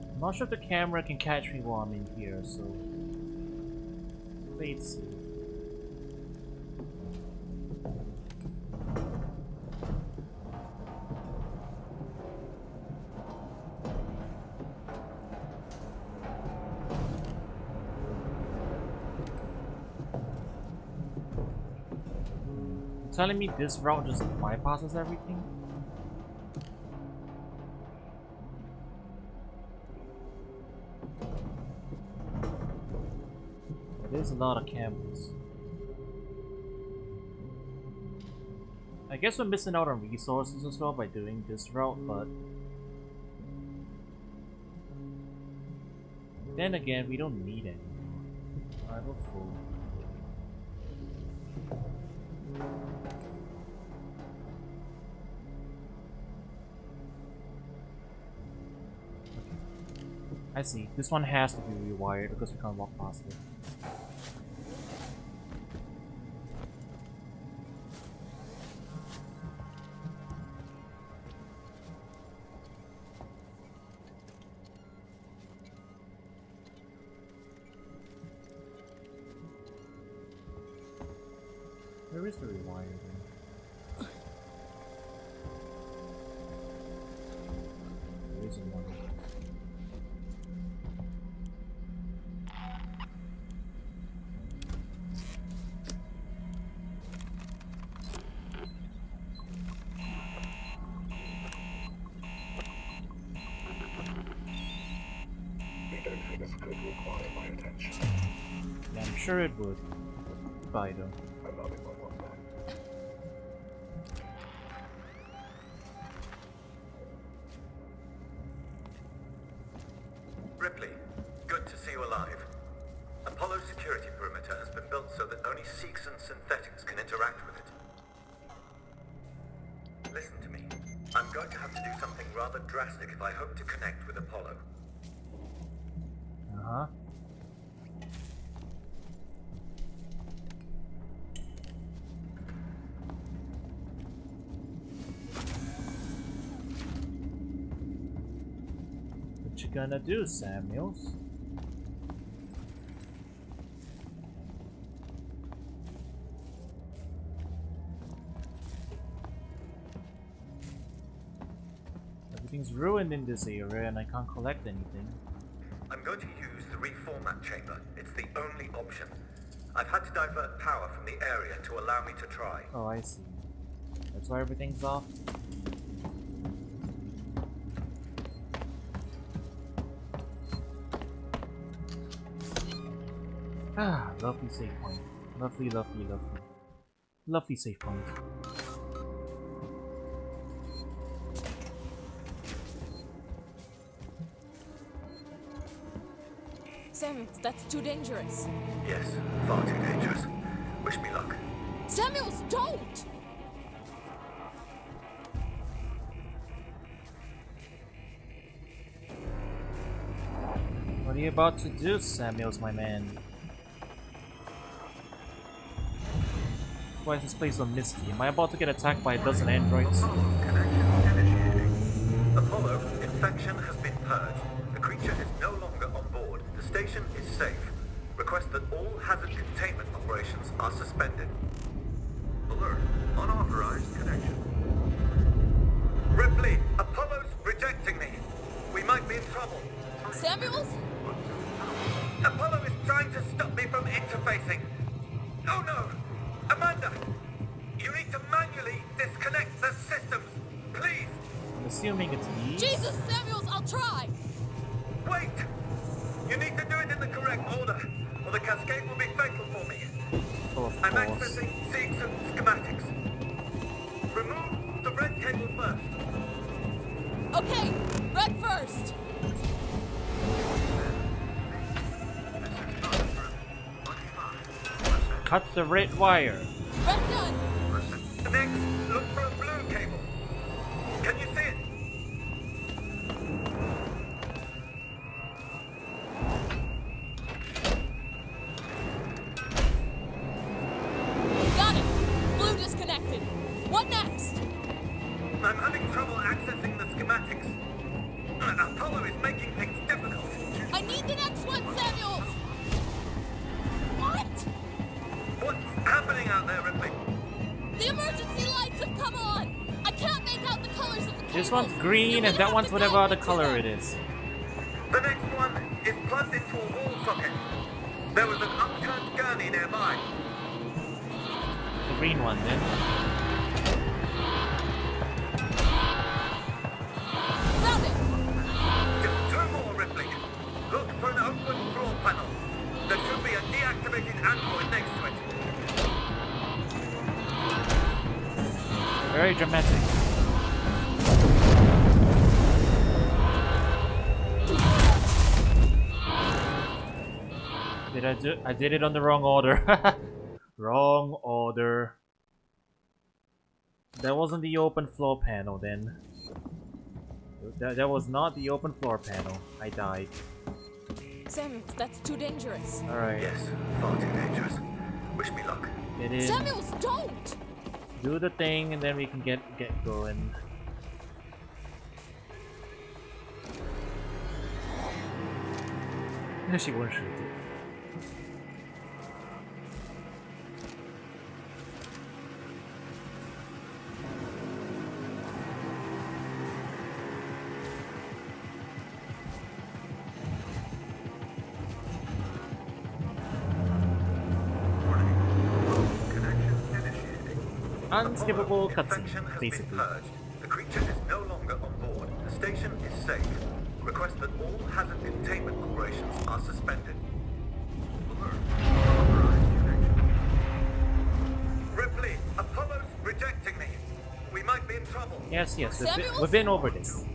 I'm not sure if the camera can catch me while I'm in here, so let's see. You're telling me this route just bypasses everything? There's a lot of cameras. I guess we're missing out on resources as well by doing this route, but then again, we don't need any more. Alright, we're full. I see. This one has to be rewired because we can't walk past it. Where is the rewire then? There isn't one. This could require my attention. Yeah, I'm sure it would. Goodbye, though. I love it when one back. Ripley, good to see you alive. Apollo's security perimeter has been built so that only Seegson synthetics can interact with it. Listen to me. I'm going to have to do something rather drastic if I hope to connect with Apollo. Uh-huh. What you gonna do, Samuels? Everything's ruined in this area and I can't collect anything. I'm going to use the reformat chamber. It's the only option. I've had to divert power from the area to allow me to try. Oh, I see. That's why everything's off? Ah, lovely save point. Lovely, lovely, lovely. Lovely save point. Samuels, that's too dangerous. Yes, far too dangerous. Wish me luck. Samuels, don't! What are you about to do, Samuels, my man? Why is this place so misty? Am I about to get attacked by a dozen androids? Connection initiating. Apollo, infection has been purged. The creature is no longer on board. The station is safe. Request that all hazard containment operations are suspended. Alert. Unauthorized connection. Ripley, Apollo's rejecting me. We might be in trouble. Samuels? Apollo is trying to stop me from interfacing. Oh no! Amanda! You need to manually disconnect the systems. Please! I'm assuming it's these. Jesus, Samuels, I'll try! Wait! You need to do it in the correct order, or the cascade will be fatal for me. Oh, of I'm course. accessing Seegson schematics. Remove the red cable first. Okay, red first. Cut the red wire. Red done. Next, look for a blue cable. Can you see it? Got it. Blue disconnected. What next? I'm having trouble accessing the schematics. Apollo is making things difficult. I need the next one, Samuels. What? What's happening out there, Ripley? The emergency lights have come on. I can't make out the colors of the cables. This one's green and that one's whatever other color it is. The next one is plugged into a wall socket. There was an upturned gurney nearby. The green one then. Found it. Just two more, Ripley. Look for an open floor panel. There should be a deactivated android next to it. Very dramatic. I did it on the wrong order. Wrong order. That wasn't the open floor panel then. That was not the open floor panel. I died. Samuels, that's too dangerous. Alright. Yes, far too dangerous. Wish me luck. Get in. Samuels, don't! Do the thing and then we can get going. She won't shoot it. Unskippable cutscene, basically. The creature is no longer on board. The station is safe. Request that all hazard containment operations are suspended. Ripley, Apollo's rejecting me. We might be in trouble. Yes, we've been over this.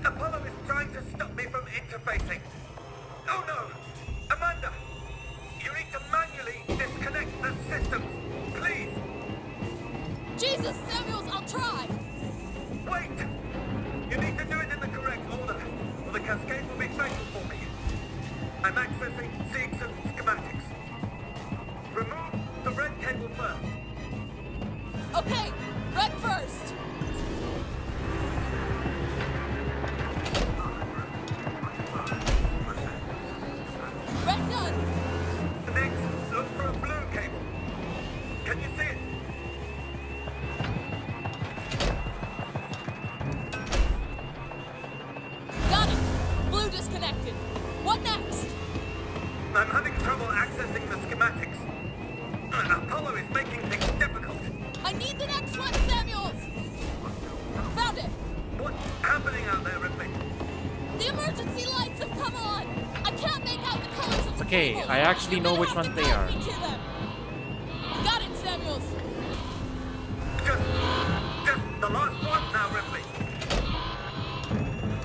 Apollo is trying to stop me from interfacing. Oh no! Amanda! You need to manually disconnect the systems. Please! Jesus, Samuels, I'll try! Wait! You need to do it in the correct order, or the cascade will be fatal for me. I'm accessing Seegson schematics. Remove the red cable first. Okay, red first! Red done! Next, look for a blue cable. Can you see it? Got it! Blue disconnected. What next? I'm having trouble accessing the schematics. Apollo is making things difficult. I need the next one, Samuels! Found it! What's happening out there, Ripley? The emergency lights have come on! I can't make out the colors of the Okay, cables. I actually know which ones they are. Got it, Samuels! Just the last one now, Ripley.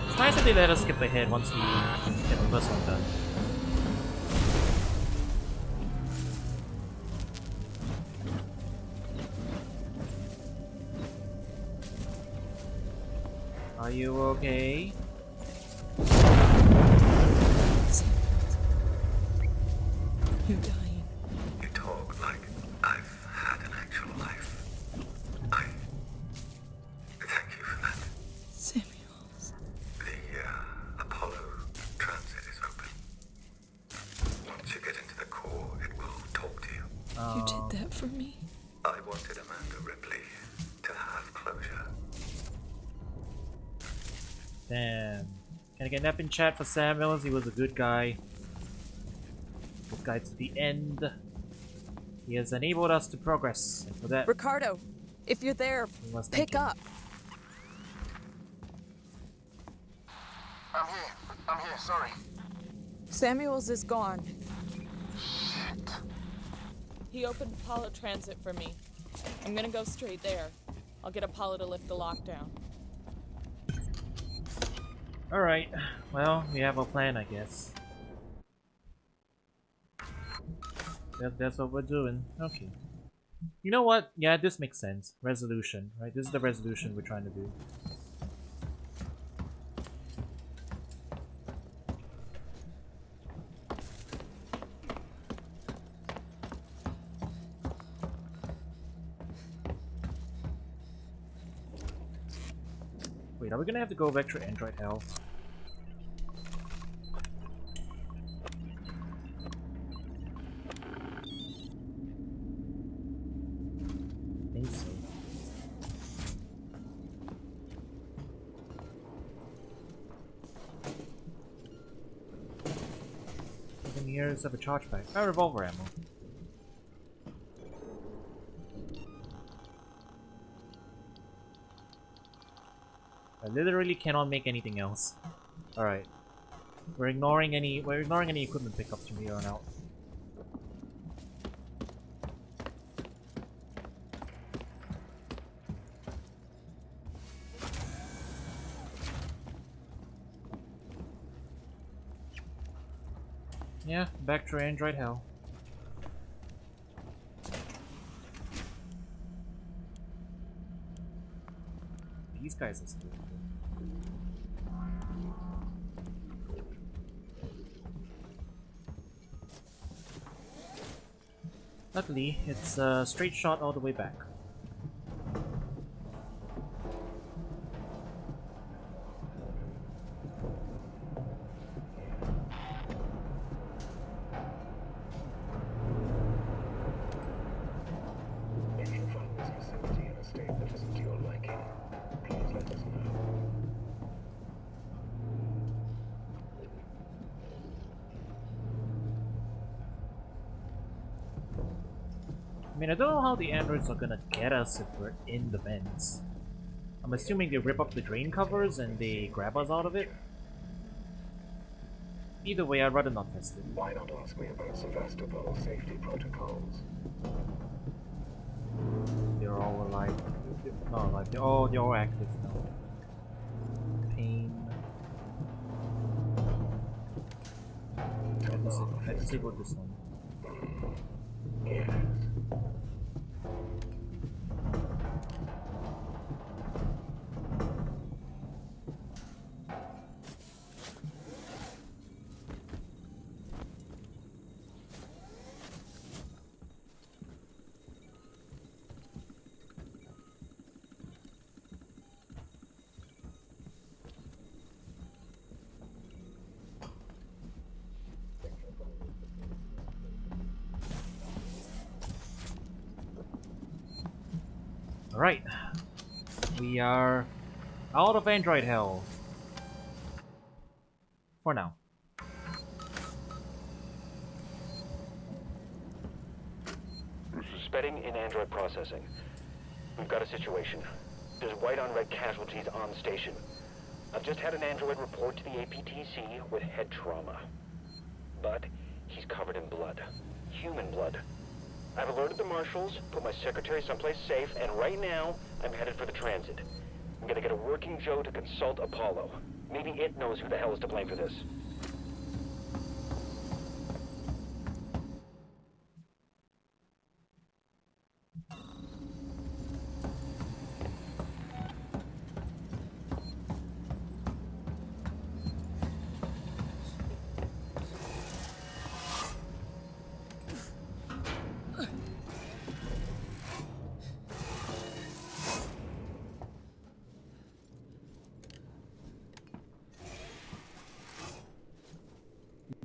It's nice that they let us skip ahead once we get the first one done. Are you okay? You're dying. You talk like I've had an actual life. I thank you for that. Samuels. The Apollo transit is open. Once you get into the core, it will talk to you. You did that for me. I wanted Amanda Ripley to have closure. Damn. Can I get an F in chat for Samuels? He was a good guy. Good guy to the end. He has enabled us to progress. And for that, Ricardo, if you're there, we must thank pick him. up. I'm here. I'm here, sorry. Samuels is gone. Shit. He opened Apollo Transit for me. I'm gonna go straight there. I'll get Apollo to lift the lockdown. Alright, well, we have a plan, I guess. That's what we're doing. Okay. You know what? Yeah, this makes sense. Resolution, right? This is the resolution we're trying to do. Wait, are we gonna have to go back to Android Hell? I think so. Even years of a charge pack. Ah, revolver ammo. I literally cannot make anything else. Alright. We're ignoring any equipment pickups from here on out. Yeah, back to Android Hell. These guys are still good. Luckily, it's a straight shot all the way back. If you find this facility in a state that isn't to your liking, please let us know. I mean, I don't know how the androids are gonna get us if we're in the vents. I'm assuming they rip up the drain covers and they grab us out of it. Either way, I'd rather not test it. Why not ask me about Sevastopol safety protocols? They're all alive. Not alive. They're all active now. Pain. I disabled this one. Yes. Alright. We are out of Android Hell. For now. Suspending in Android processing. We've got a situation. There's white on red casualties on station. I've just had an android report to the APTC with head trauma. But he's covered in blood. Human blood. I've alerted the marshals, put my secretary someplace safe, and right now, I'm headed for the transit. I'm gonna get a working Joe to consult Apollo. Maybe it knows who the hell is to blame for this.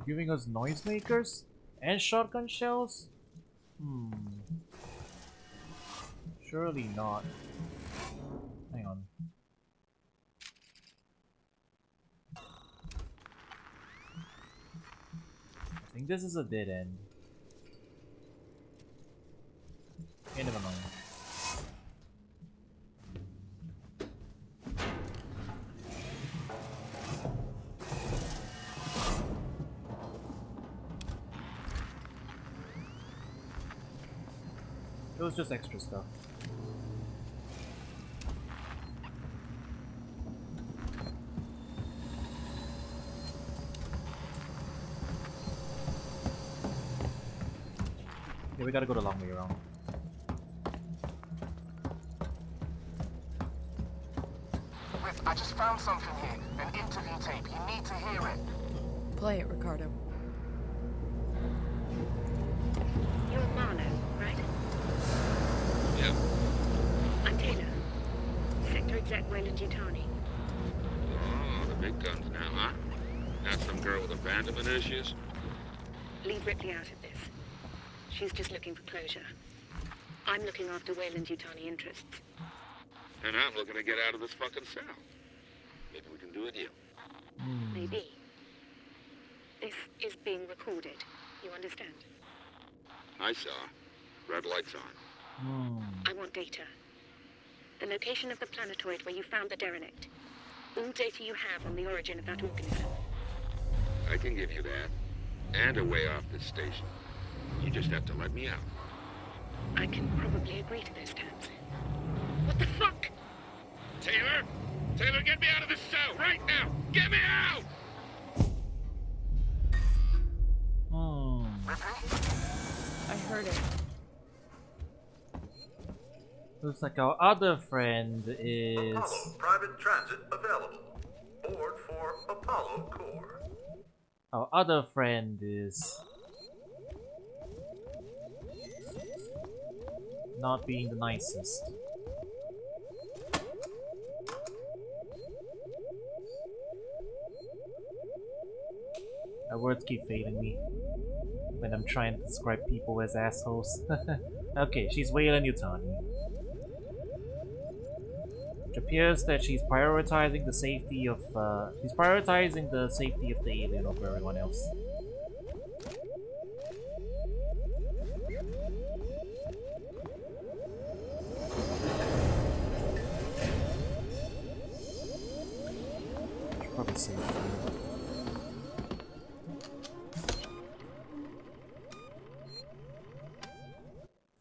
Giving us noisemakers and shotgun shells? Surely not. Hang on. I think this is a dead end. Okay, never mind. was just extra stuff. Yeah, we gotta go the long way around. Rick, I just found something here. An interview tape. You need to hear it. Play it, Ricardo. You're Marlowe, right? Yep. I'm Taylor. Sector Exec Wayland Yutani. Oh, the big guns now, huh? Not some girl with abandonment issues? Leave Ripley out of this. She's just looking for closure. I'm looking after Wayland Yutani interests. And I'm looking to get out of this fucking cell. Maybe we can do a deal. Maybe. This is being recorded. You understand? I saw. Red lights on. I want data. The location of the planetoid where you found the derelict. All data you have on the origin of that organism. I can give you that. And a way off this station. You just have to let me out. I can probably agree to those terms. What the fuck? Taylor! Taylor, get me out of this cell right now! Get me out! I heard it. Looks like our other friend is... Apollo private transit available. Board for Apollo Core. Our other friend is... not being the nicest. My words keep failing me when I'm trying to describe people as assholes. Okay, she's Wayland Yutani. It appears that she's prioritizing the safety of the alien over everyone else. Probably safe.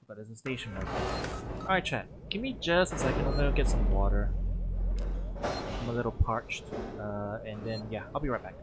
But there's a station right there. Alright, chat. Give me just a second. I'm gonna get some water. I'm a little parched. And then, yeah, I'll be right back.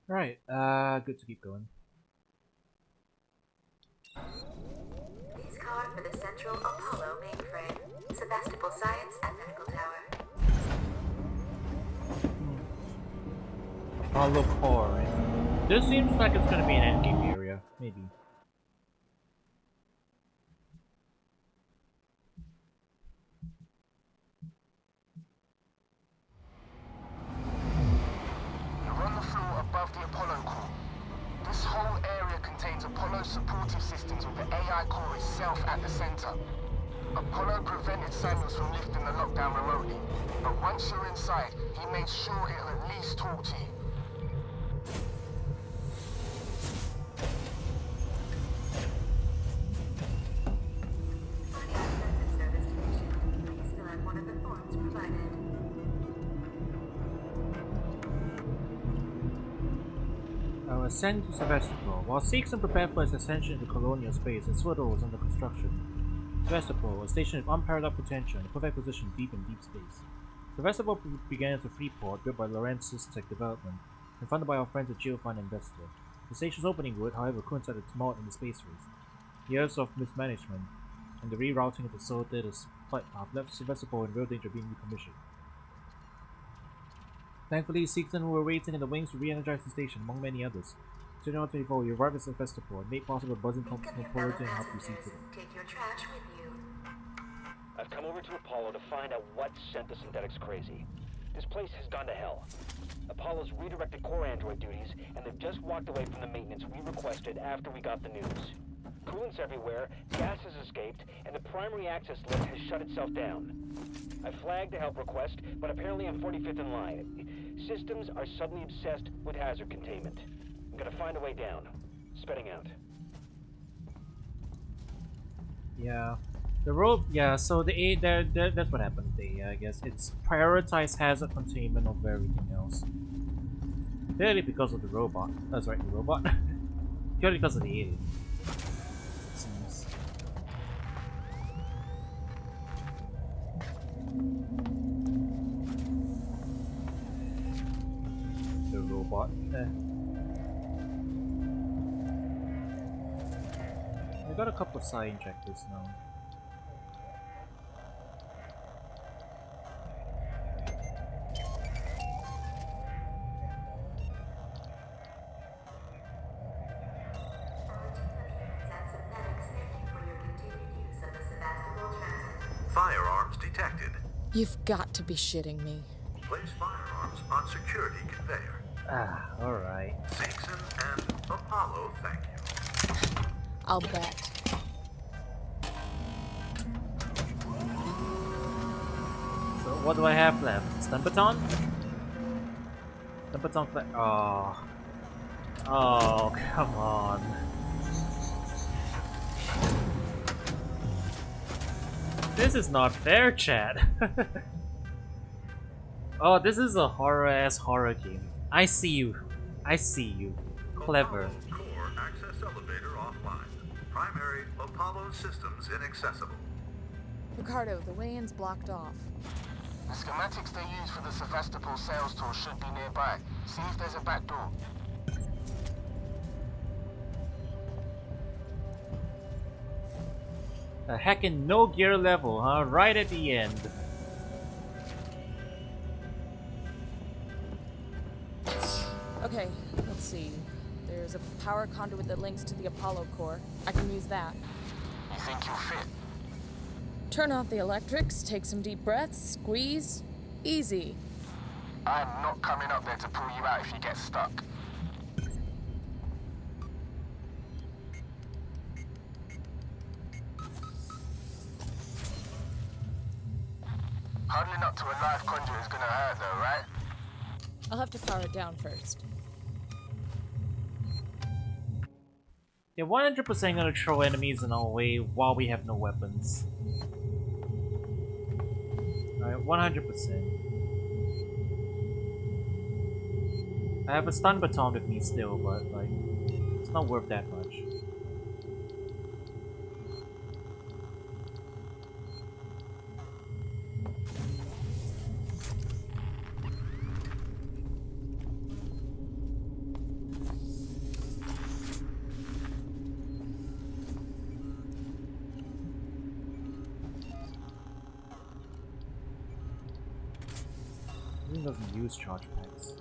Right, good to keep going. Please card for the Central Apollo mainframe. Sebastopol Science and Medical Tower. Apollo Core, right? This seems like it's gonna be an endgame area, maybe. Above the Apollo core. This whole area contains Apollo supportive systems with the AI core itself at the center. Apollo prevented Samuels from lifting the lockdown remotely, but once you're inside, he made sure it'll at least talk to you. Service connection. Please fill out one of the forms provided. Our ascent to Sevastopol. While Seegson prepared for his ascension into colonial space, and Swiddle was under construction. Sevastopol, a station of unparalleled potential and a perfect position deep in deep space. Sevastopol began as a free port built by Lawrence's Tech Development and funded by our friends at Geofund Investor. The station's opening would, however, coincide with tumult in the space race. Years of mismanagement and the rerouting of the Solitatus flight path left Sevastopol in real danger of being decommissioned. Thankfully, Seegson, who were waiting in the wings to re-energize the station, among many others. January 24, we arrived at Sevastopol and made possible buzzing pumps and polarity and help you see today. Take your trash with you. I've come over to Apollo to find out what sent the synthetics crazy. This place has gone to hell. Apollo's redirected core android duties, and they've just walked away from the maintenance we requested after we got the news. Coolant's everywhere, gas has escaped, and the primary access lift has shut itself down. I flagged a help request, but apparently I'm 45th in line. Systems are suddenly obsessed with hazard containment. I'm gonna find a way down. Spitting out. Yeah. The rope, yeah, so the that's what happened there, I guess. It's prioritized hazard containment over everything else. Clearly because of the robot. That's right, the robot. Purely because of the alien. It seems. The robot. I got a couple of side injectors now. Firearms detected. You've got to be shitting me. Place firearms on security conveyor. Ah, alright. Seegson and Apollo, thank you. I'll bet. So what do I have left? Stun baton? Stun baton flag. Oh. Oh, come on. This is not fair, chat. Oh, this is a horror-ass horror game. I see you. I see you. Clever. Core access elevator offline. Primary Apollo systems inaccessible. Ricardo, the way-in's blocked off. The schematics they use for the Sevastopol sales tour should be nearby. See if there's a back door. A heckin' no gear level, huh? Right at the end. Okay, let's see. There's a power conduit that links to the Apollo core. I can use that. You think you'll fit? Turn off the electrics, take some deep breaths, squeeze. Easy. I'm not coming up there to pull you out if you get stuck. Huddling up to a live conduit is gonna hurt though, right? I'll have to power it down first. They're 100% gonna throw enemies in our way while we have no weapons. Alright, 100%. I have a stun baton with me still, but like, it's not worth that much. It doesn't use charge packs.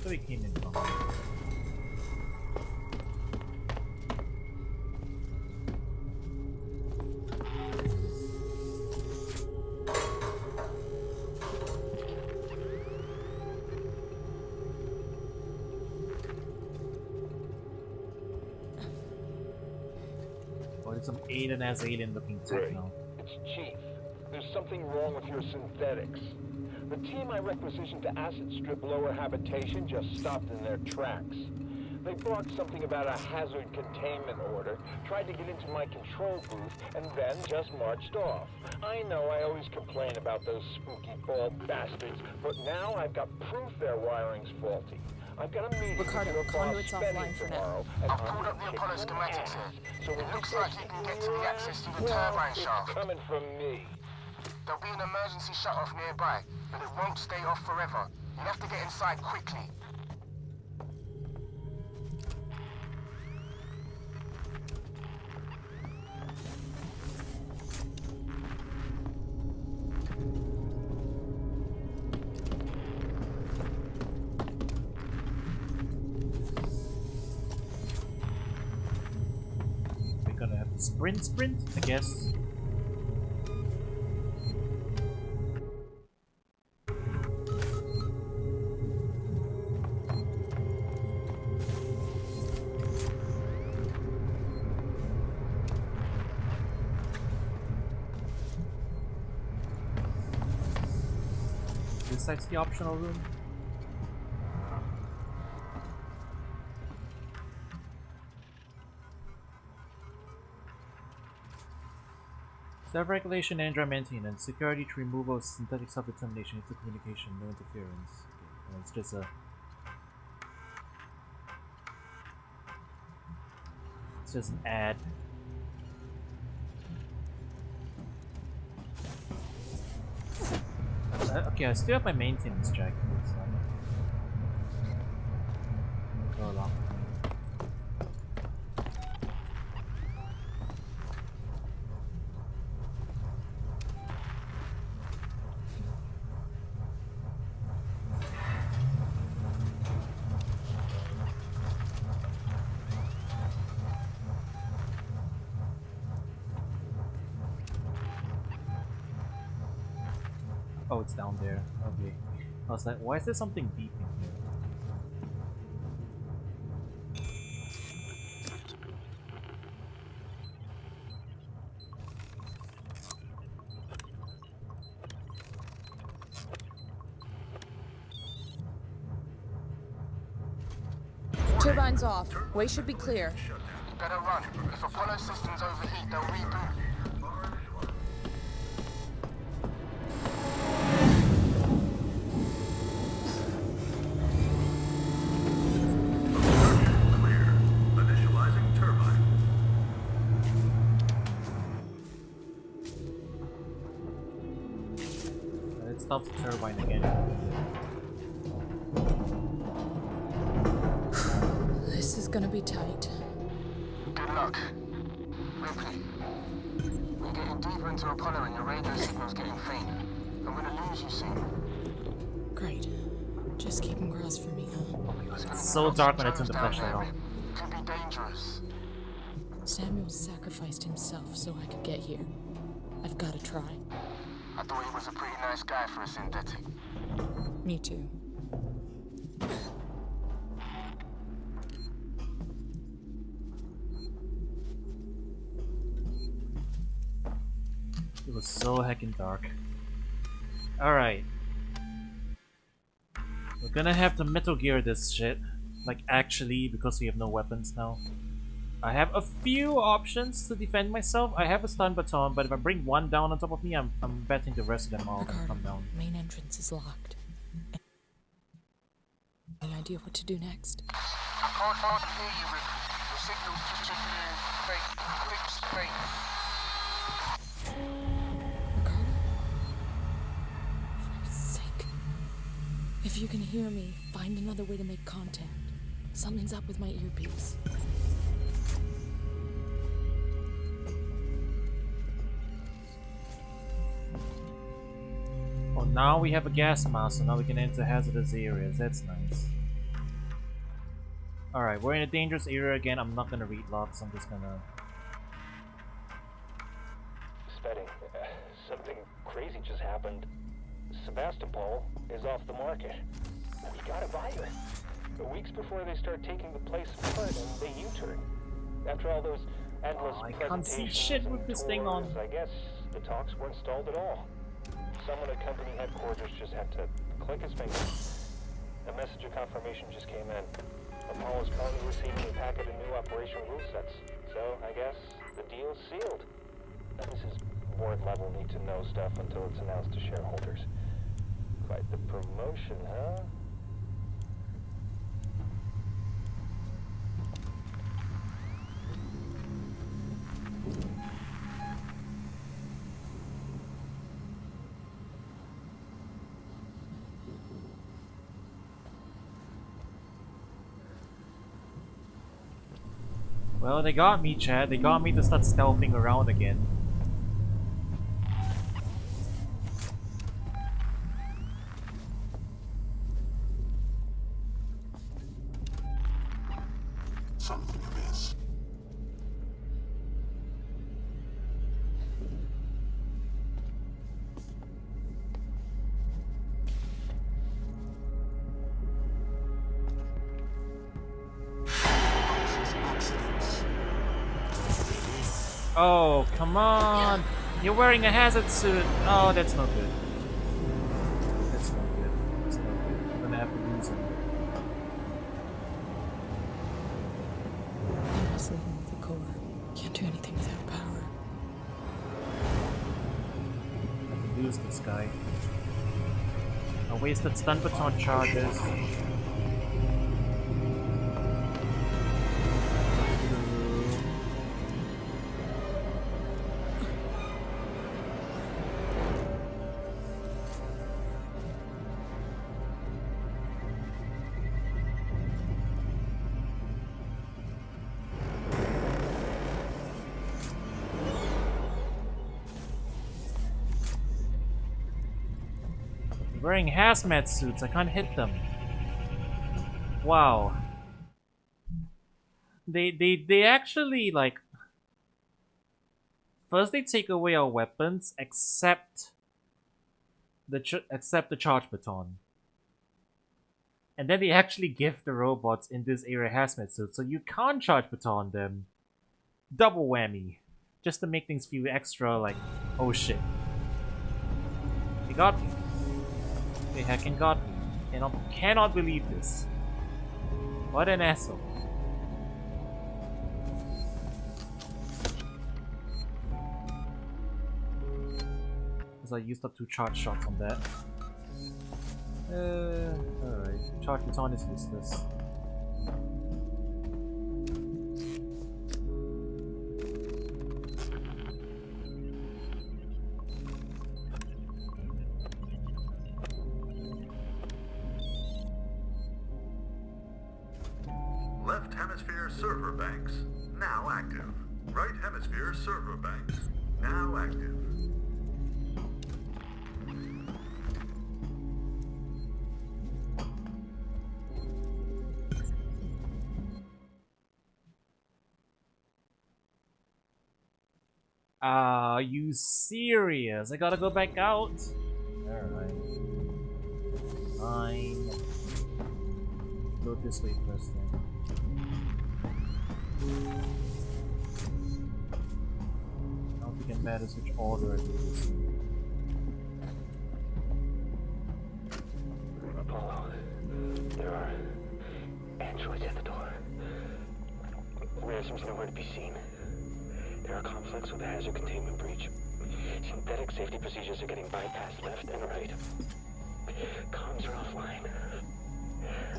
So he came in from. Oh, there's some alien-ass alien-looking techno. It's Chief. There's something wrong with your synthetics. The team I requisitioned to acid strip lower habitation just stopped in their tracks. They barked something about a hazard containment order, tried to get into my control booth, and then just marched off. I know I always complain about those spooky bald bastards, but now I've got proof their wiring's faulty. I've got a meeting Ricardo, with conduit's offline for now. I've pulled up the Apollo schematics here. So it looks like you can get to the access to the turbine shaft. Coming from me. There'll be an emergency shut-off nearby, but it won't stay off forever. You'll have to get inside quickly. We're gonna have to sprint, I guess. This side's the optional room. Self-regulation, Android maintenance, security to removal, synthetic self-determination, instant communication, no interference. Okay. It's just a... It's just an ad. Okay, I still have my maintenance check. So go along. Oh, it's down there. Okay. I was like, why is there something deep in here? Turbine's off. Way should be clear. You better run. If Apollo systems overheat, they'll reboot. Stops the turbine again. This is gonna be tight. Good luck. Ripley, we're getting deeper into Apollo and your radio signal's getting faint. I'm gonna lose you soon. Great. Just keep them crossed for me. It's so dark when it's in the flashlight on. Could be dangerous. Samuel sacrificed himself so I could get here. I've gotta try. I thought he was a pretty nice guy for a synthetic. Me too. It was so heckin' dark. Alright. We're gonna have to Metal Gear this shit. Like, actually, because we have no weapons now. I have a few options to defend myself. I have a stun baton, but if I bring one down on top of me, I'm betting the rest of them all gonna come down. Main entrance is locked. Any idea what to do next? I can't hardly hear you, Ripley. Your signal's just faint. Lips faint. Ricardo? For Christ's sake. If you can hear me, find another way to make contact. Something's up with my earpiece. Oh, now we have a gas mask, so now we can enter hazardous areas. That's nice. Alright, we're in a dangerous area again. I'm not gonna read locks, I'm just gonna... Spedding, something crazy just happened. Sebastopol is off the market. We gotta buy it. Weeks before they start taking the place apart, and they U-turn. After all those endless I can't see shit with this thing on. I guess the talks weren't stalled at all. Someone at company headquarters just had to click his finger. A message of confirmation just came in. Apollo's currently receiving a packet of new operational rule sets. So, I guess the deal's sealed. Now, this is board-level need-to-know stuff until it's announced to shareholders. Quite the promotion, huh? Well, they got me, Chad. They got me to start stealthing around again. Something amiss. Oh, come on! You're wearing a hazard suit! Oh, that's not good. That's not good. That's not good. I'm gonna have to lose him. I'm sleeping with the core. Can't do anything without power. I can lose this guy. I wasted stun baton charges. Wearing hazmat suits, I can't hit them. Wow. They actually like. First they take away our weapons, except the charge baton, and then they actually give the robots in this area hazmat suits, so you can't charge baton them. Double whammy, just to make things feel extra like, oh shit, they got me. They heckin' got me. Cannot believe this. What an asshole. Because I used up 2 charge shots on that. Alright. Charge baton is useless. Left hemisphere server banks, now active. Right hemisphere server banks, now active. Are you serious? I gotta go back out? Alright. Fine. Go this way first then. I don't think it matters which order it is. Apollo, there are androids at the door. Rhea seems nowhere to be seen. There are conflicts with the hazard containment breach. Synthetic safety procedures are getting bypassed left and right. Comms are offline.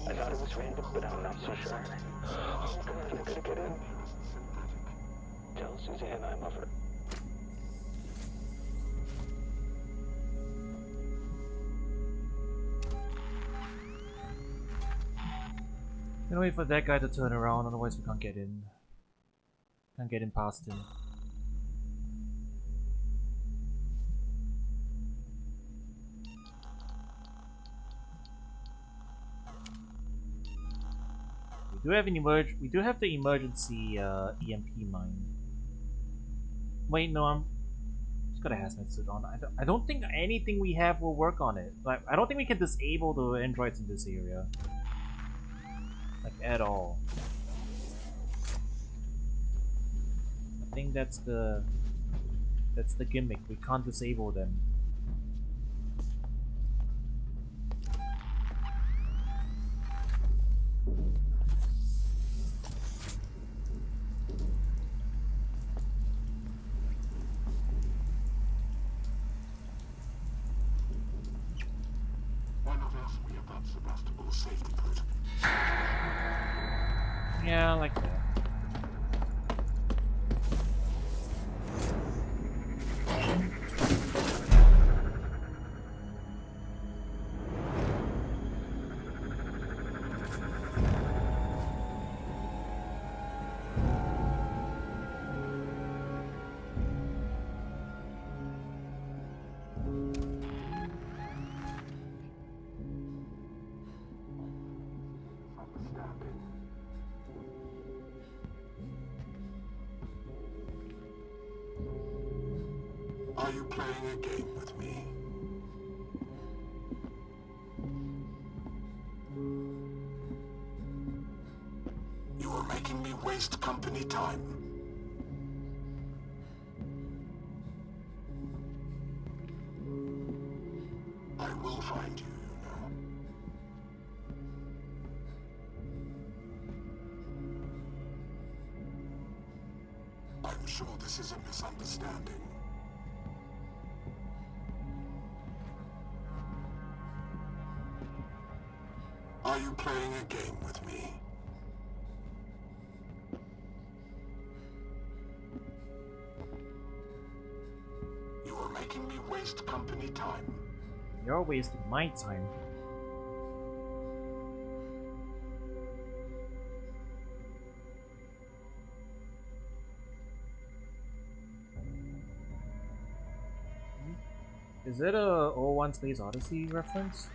I thought it was random, but I'm not so sure. Oh god, I gotta get in. Tell Suzanne I love her. Gonna wait for that guy to turn around, otherwise we can't get in. Can't get in past him. We do have the emergency EMP mine. Wait, no, I'm just got a hazmat suit on. I don't think anything we have will work on it. Like, I don't think we can disable the androids in this area, like at all. I think that's the gimmick. We can't disable them. Yeah, like that. Are you playing a game with me? You are making me waste company time. I will find you, you know. I'm sure this is a misunderstanding. Are you playing a game with me? You are making me waste company time. You're wasting my time. Is it a 01 Space Odyssey reference?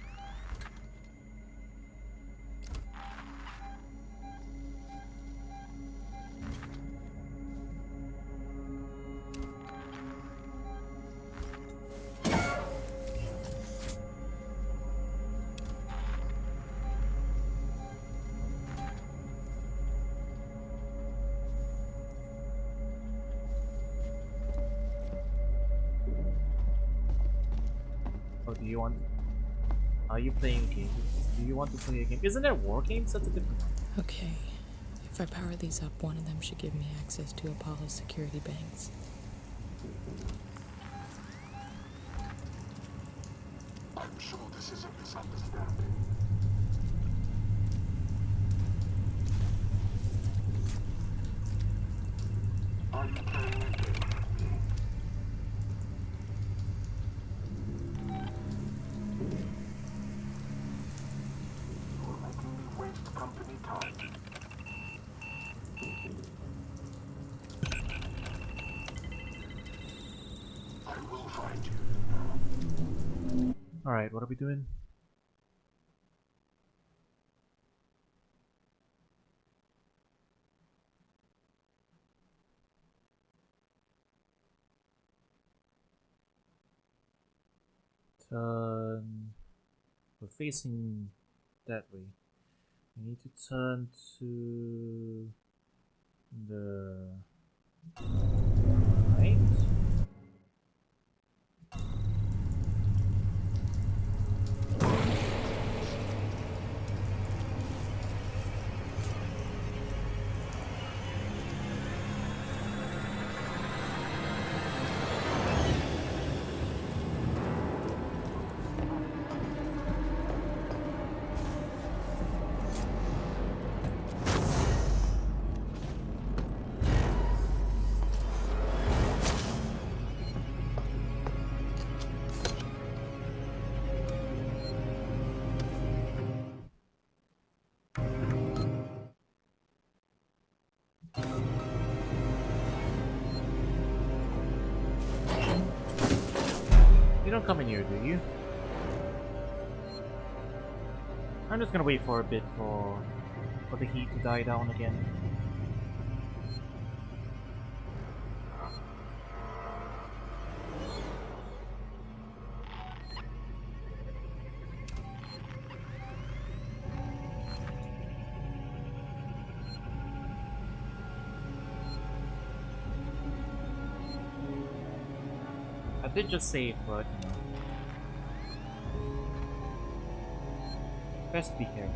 Or do you want... Are you playing a game? Do you want to play a game? Isn't there war games? That's a different one. Okay. If I power these up, one of them should give me access to Apollo's security banks. I'm sure this is a misunderstanding. Are you playing a game with me? You are making me waste company time. I will find you. Alright, what are we doing? Turn... We're facing that way. We need to turn to... the... right? You don't come in here, do you? I'm just gonna wait for a bit for the heat to die down again. I did just save, but you know. Best be careful.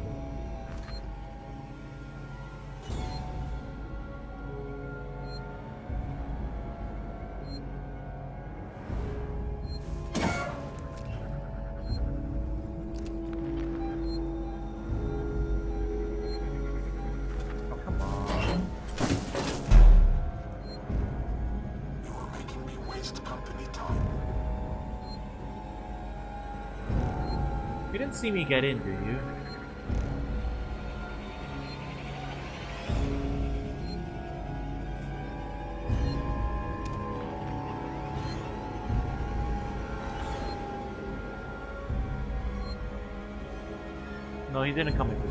Oh, come on. didn't see me get in, do you? No, he didn't come in.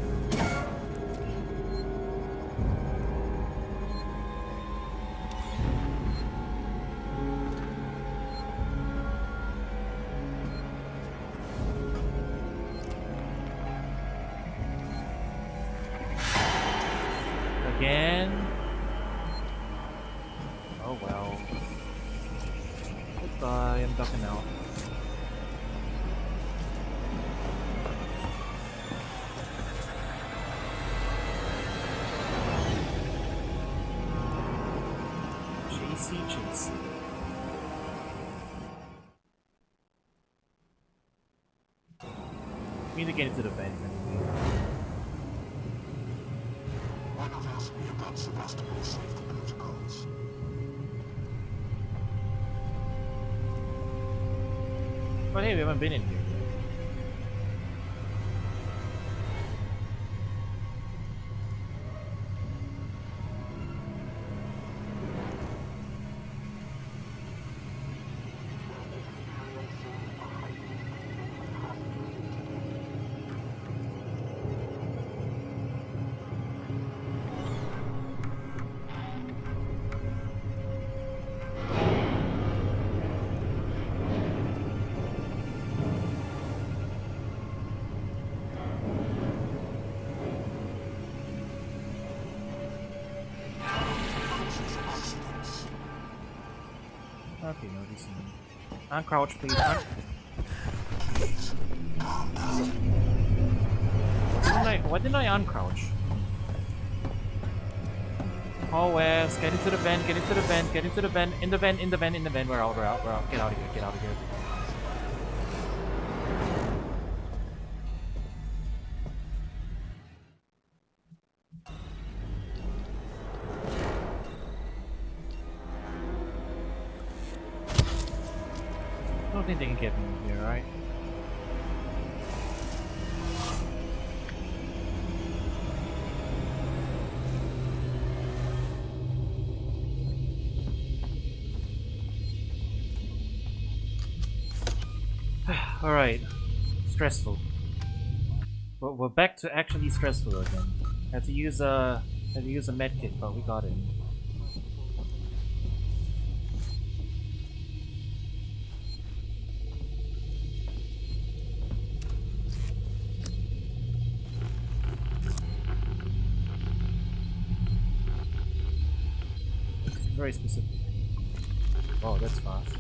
Again? Oh well. Goodbye, I'm ducking out. JC. We need to get into the vent anyway. Why not ask me about Sevastopol's safety protocols? But hey, we haven't been in here yet. Okay, no, this is uncrouch, please. Why didn't I uncrouch? Oh, West, get into the vent, get into the vent, get into the vent, in the vent, in the vent, in the vent. We're out, we're out, we're out. Get out of here, get out of here. I don't think they can get me in here, right? Alright. Stressful. But we're back to actually stressful again. Had to use a medkit, but we got it. Very specific. Oh, that's fast.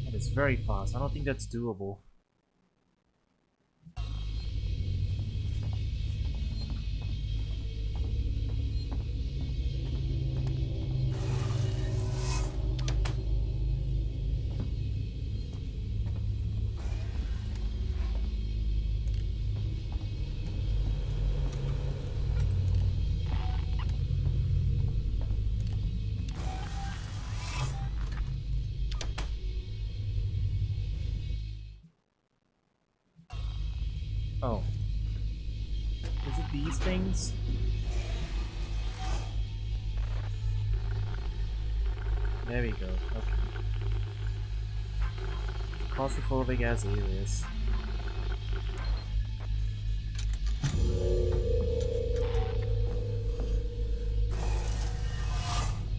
That is very fast. I don't think that's doable. Oh. Is it these things? There we go. Okay. Claustrophobic as it is.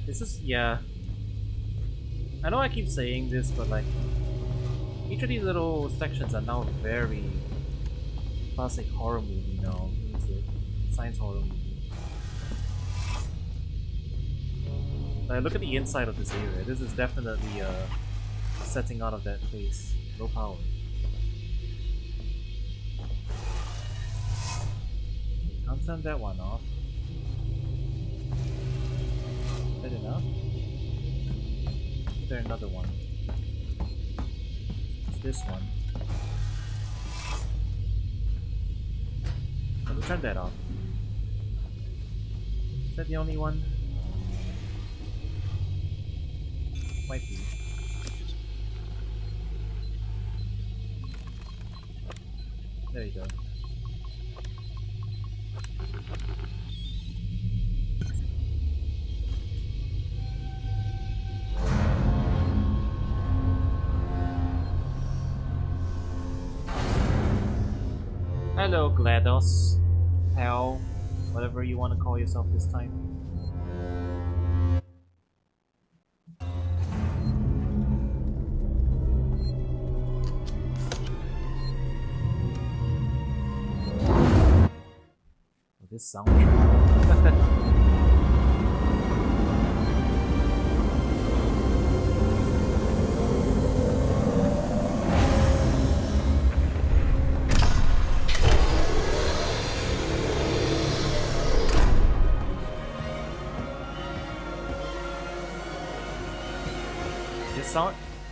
This is, yeah. I know I keep saying this, but like, each of these little sections are now very classic horror movie now. It's a science horror movie. Like, look at the inside of this area. This is definitely setting out of that place. Low power. Can't turn that one off. Is that enough? Is there another one? It's this one. Oh, we turned that off. Is that the only one? Might be. There you go. Hello, GLaDOS. Hell, whatever you want to call yourself this time. Oh, this soundtrack.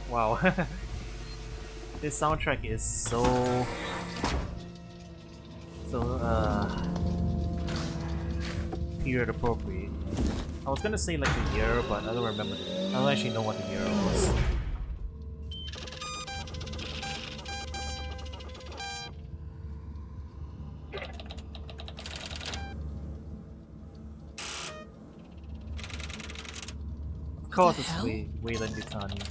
Wow. This soundtrack is so period appropriate. I was gonna say like the year, but I don't remember. I don't actually know what the year was. Of course, it's Weyland-Yutani.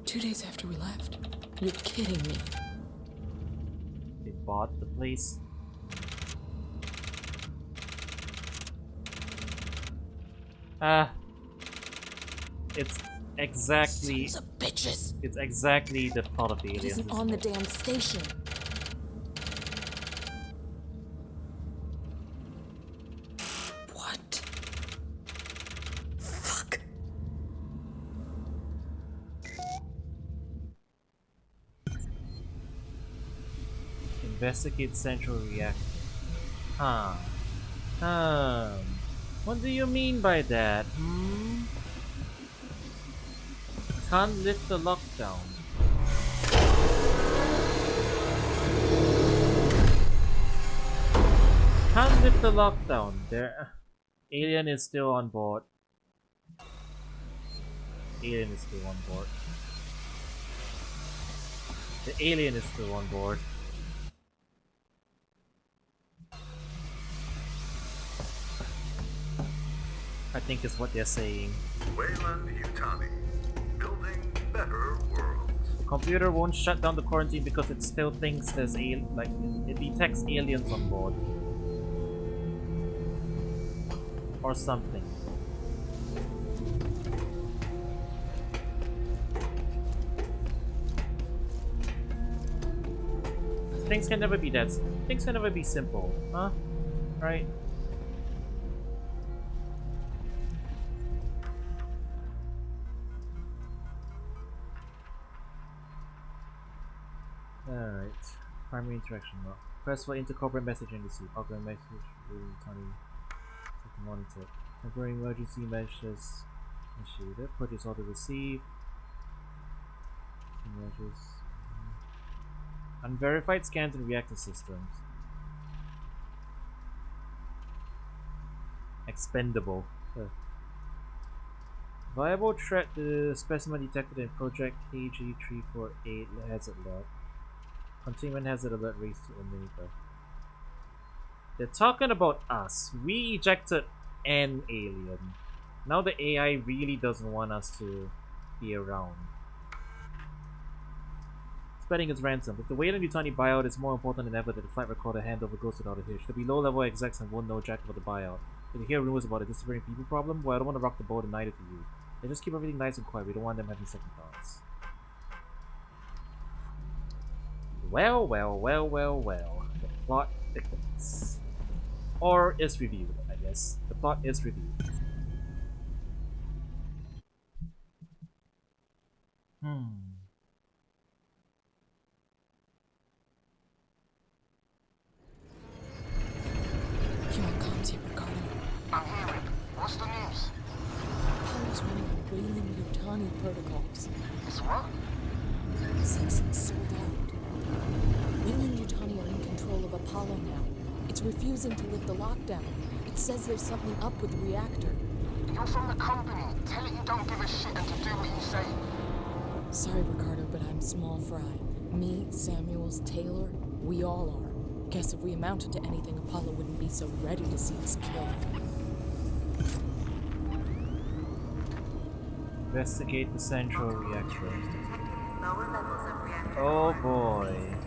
2 days after we left. You're kidding me. They bought the place. It's exactly. Sons of bitches. It's exactly the plot of the It Aliens. isn't on the damn station. What? Fuck. Investigate central reactor. What do you mean by that, Can't lift the lockdown. Can't lift the lockdown. There, Alien is still on board. Alien is still on board. The alien is still on board. I think is what they're saying. Weyland-Yutani, building better worlds. Computer won't shut down the quarantine because it still thinks there's it detects aliens on board. Or something. Things can never be that. Things can never be simple, huh? Right? Alright. Primary interaction log. Press for intercorporate messaging to see. Outgoing message really tiny. Monitor. Temporary emergency measures initiated. Purchase order received. Measures. Unverified scans and reactor systems. Expendable. Viable threat to specimen detected in Project KG-348 hazard log. Containment hazard alert raised to Omega. They're talking about us. We ejected an alien. Now the AI really doesn't want us to be around. Spreading its ransom. If the Weyland-Yutani buyout is more important than ever that the flight recorder handover goes without a hitch, there'll be low-level execs and won't know jack about the buyout. If you hear rumors about a disappearing people problem, well, I don't want to rock the boat and neither do you. They just keep everything nice and quiet. We don't want them having second thoughts. Well. The plot thickens. Or is reviewed, I guess. The plot is reviewed. You on comms here, Ricardo? I'm hearing. What's the news? Apollo's running Weyland-Yutani protocols. It's what? Simpson's sold out. Weyland-Yutani are in control of Apollo now. It's refusing to lift the lockdown. It says there's something up with the reactor. You're from the company. Tell it you don't give a shit and to do what you say. Sorry, Ricardo, but I'm small fry. Me, Samuels, Taylor, we all are. Guess if we amounted to anything, Apollo wouldn't be so ready to see us killed. Investigate the central reactor. Lower levels of reactor. Oh boy. 10.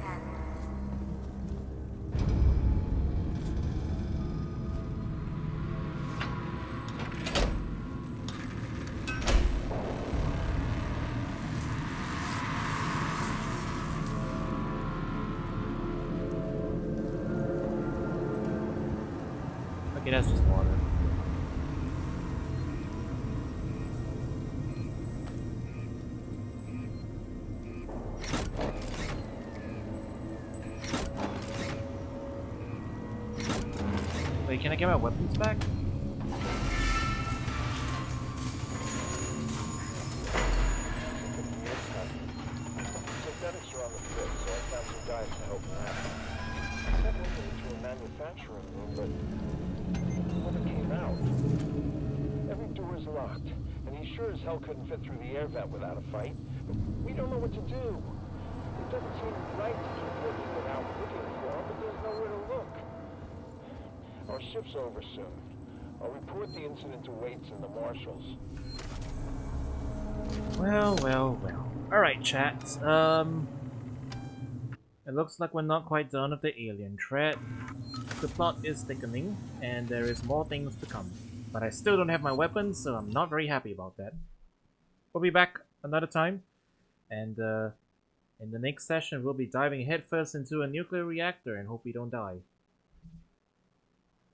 Okay, that's just water. Wait, can I get my weapons back? Synthetics are on the fritz, so I found some guys to help me out. I sent one into a manufacturing room, but it never came out. Every door is locked, and he sure as hell couldn't fit through the air vent without a fight. But we don't know what to do. It doesn't seem right to keep working without looking for him, but there's nowhere to look. Our shift's over soon. I'll report the incident to Waits and the marshals. Well, well, well. Alright, chat. It looks like we're not quite done with the alien threat. The plot is thickening, and there is more things to come. But I still don't have my weapons, so I'm not very happy about that. We'll be back another time, and in the next session we'll be diving headfirst into a nuclear reactor and hope we don't die.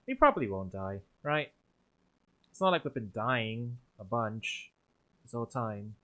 We probably won't die, right? It's not like we've been dying a bunch this whole time.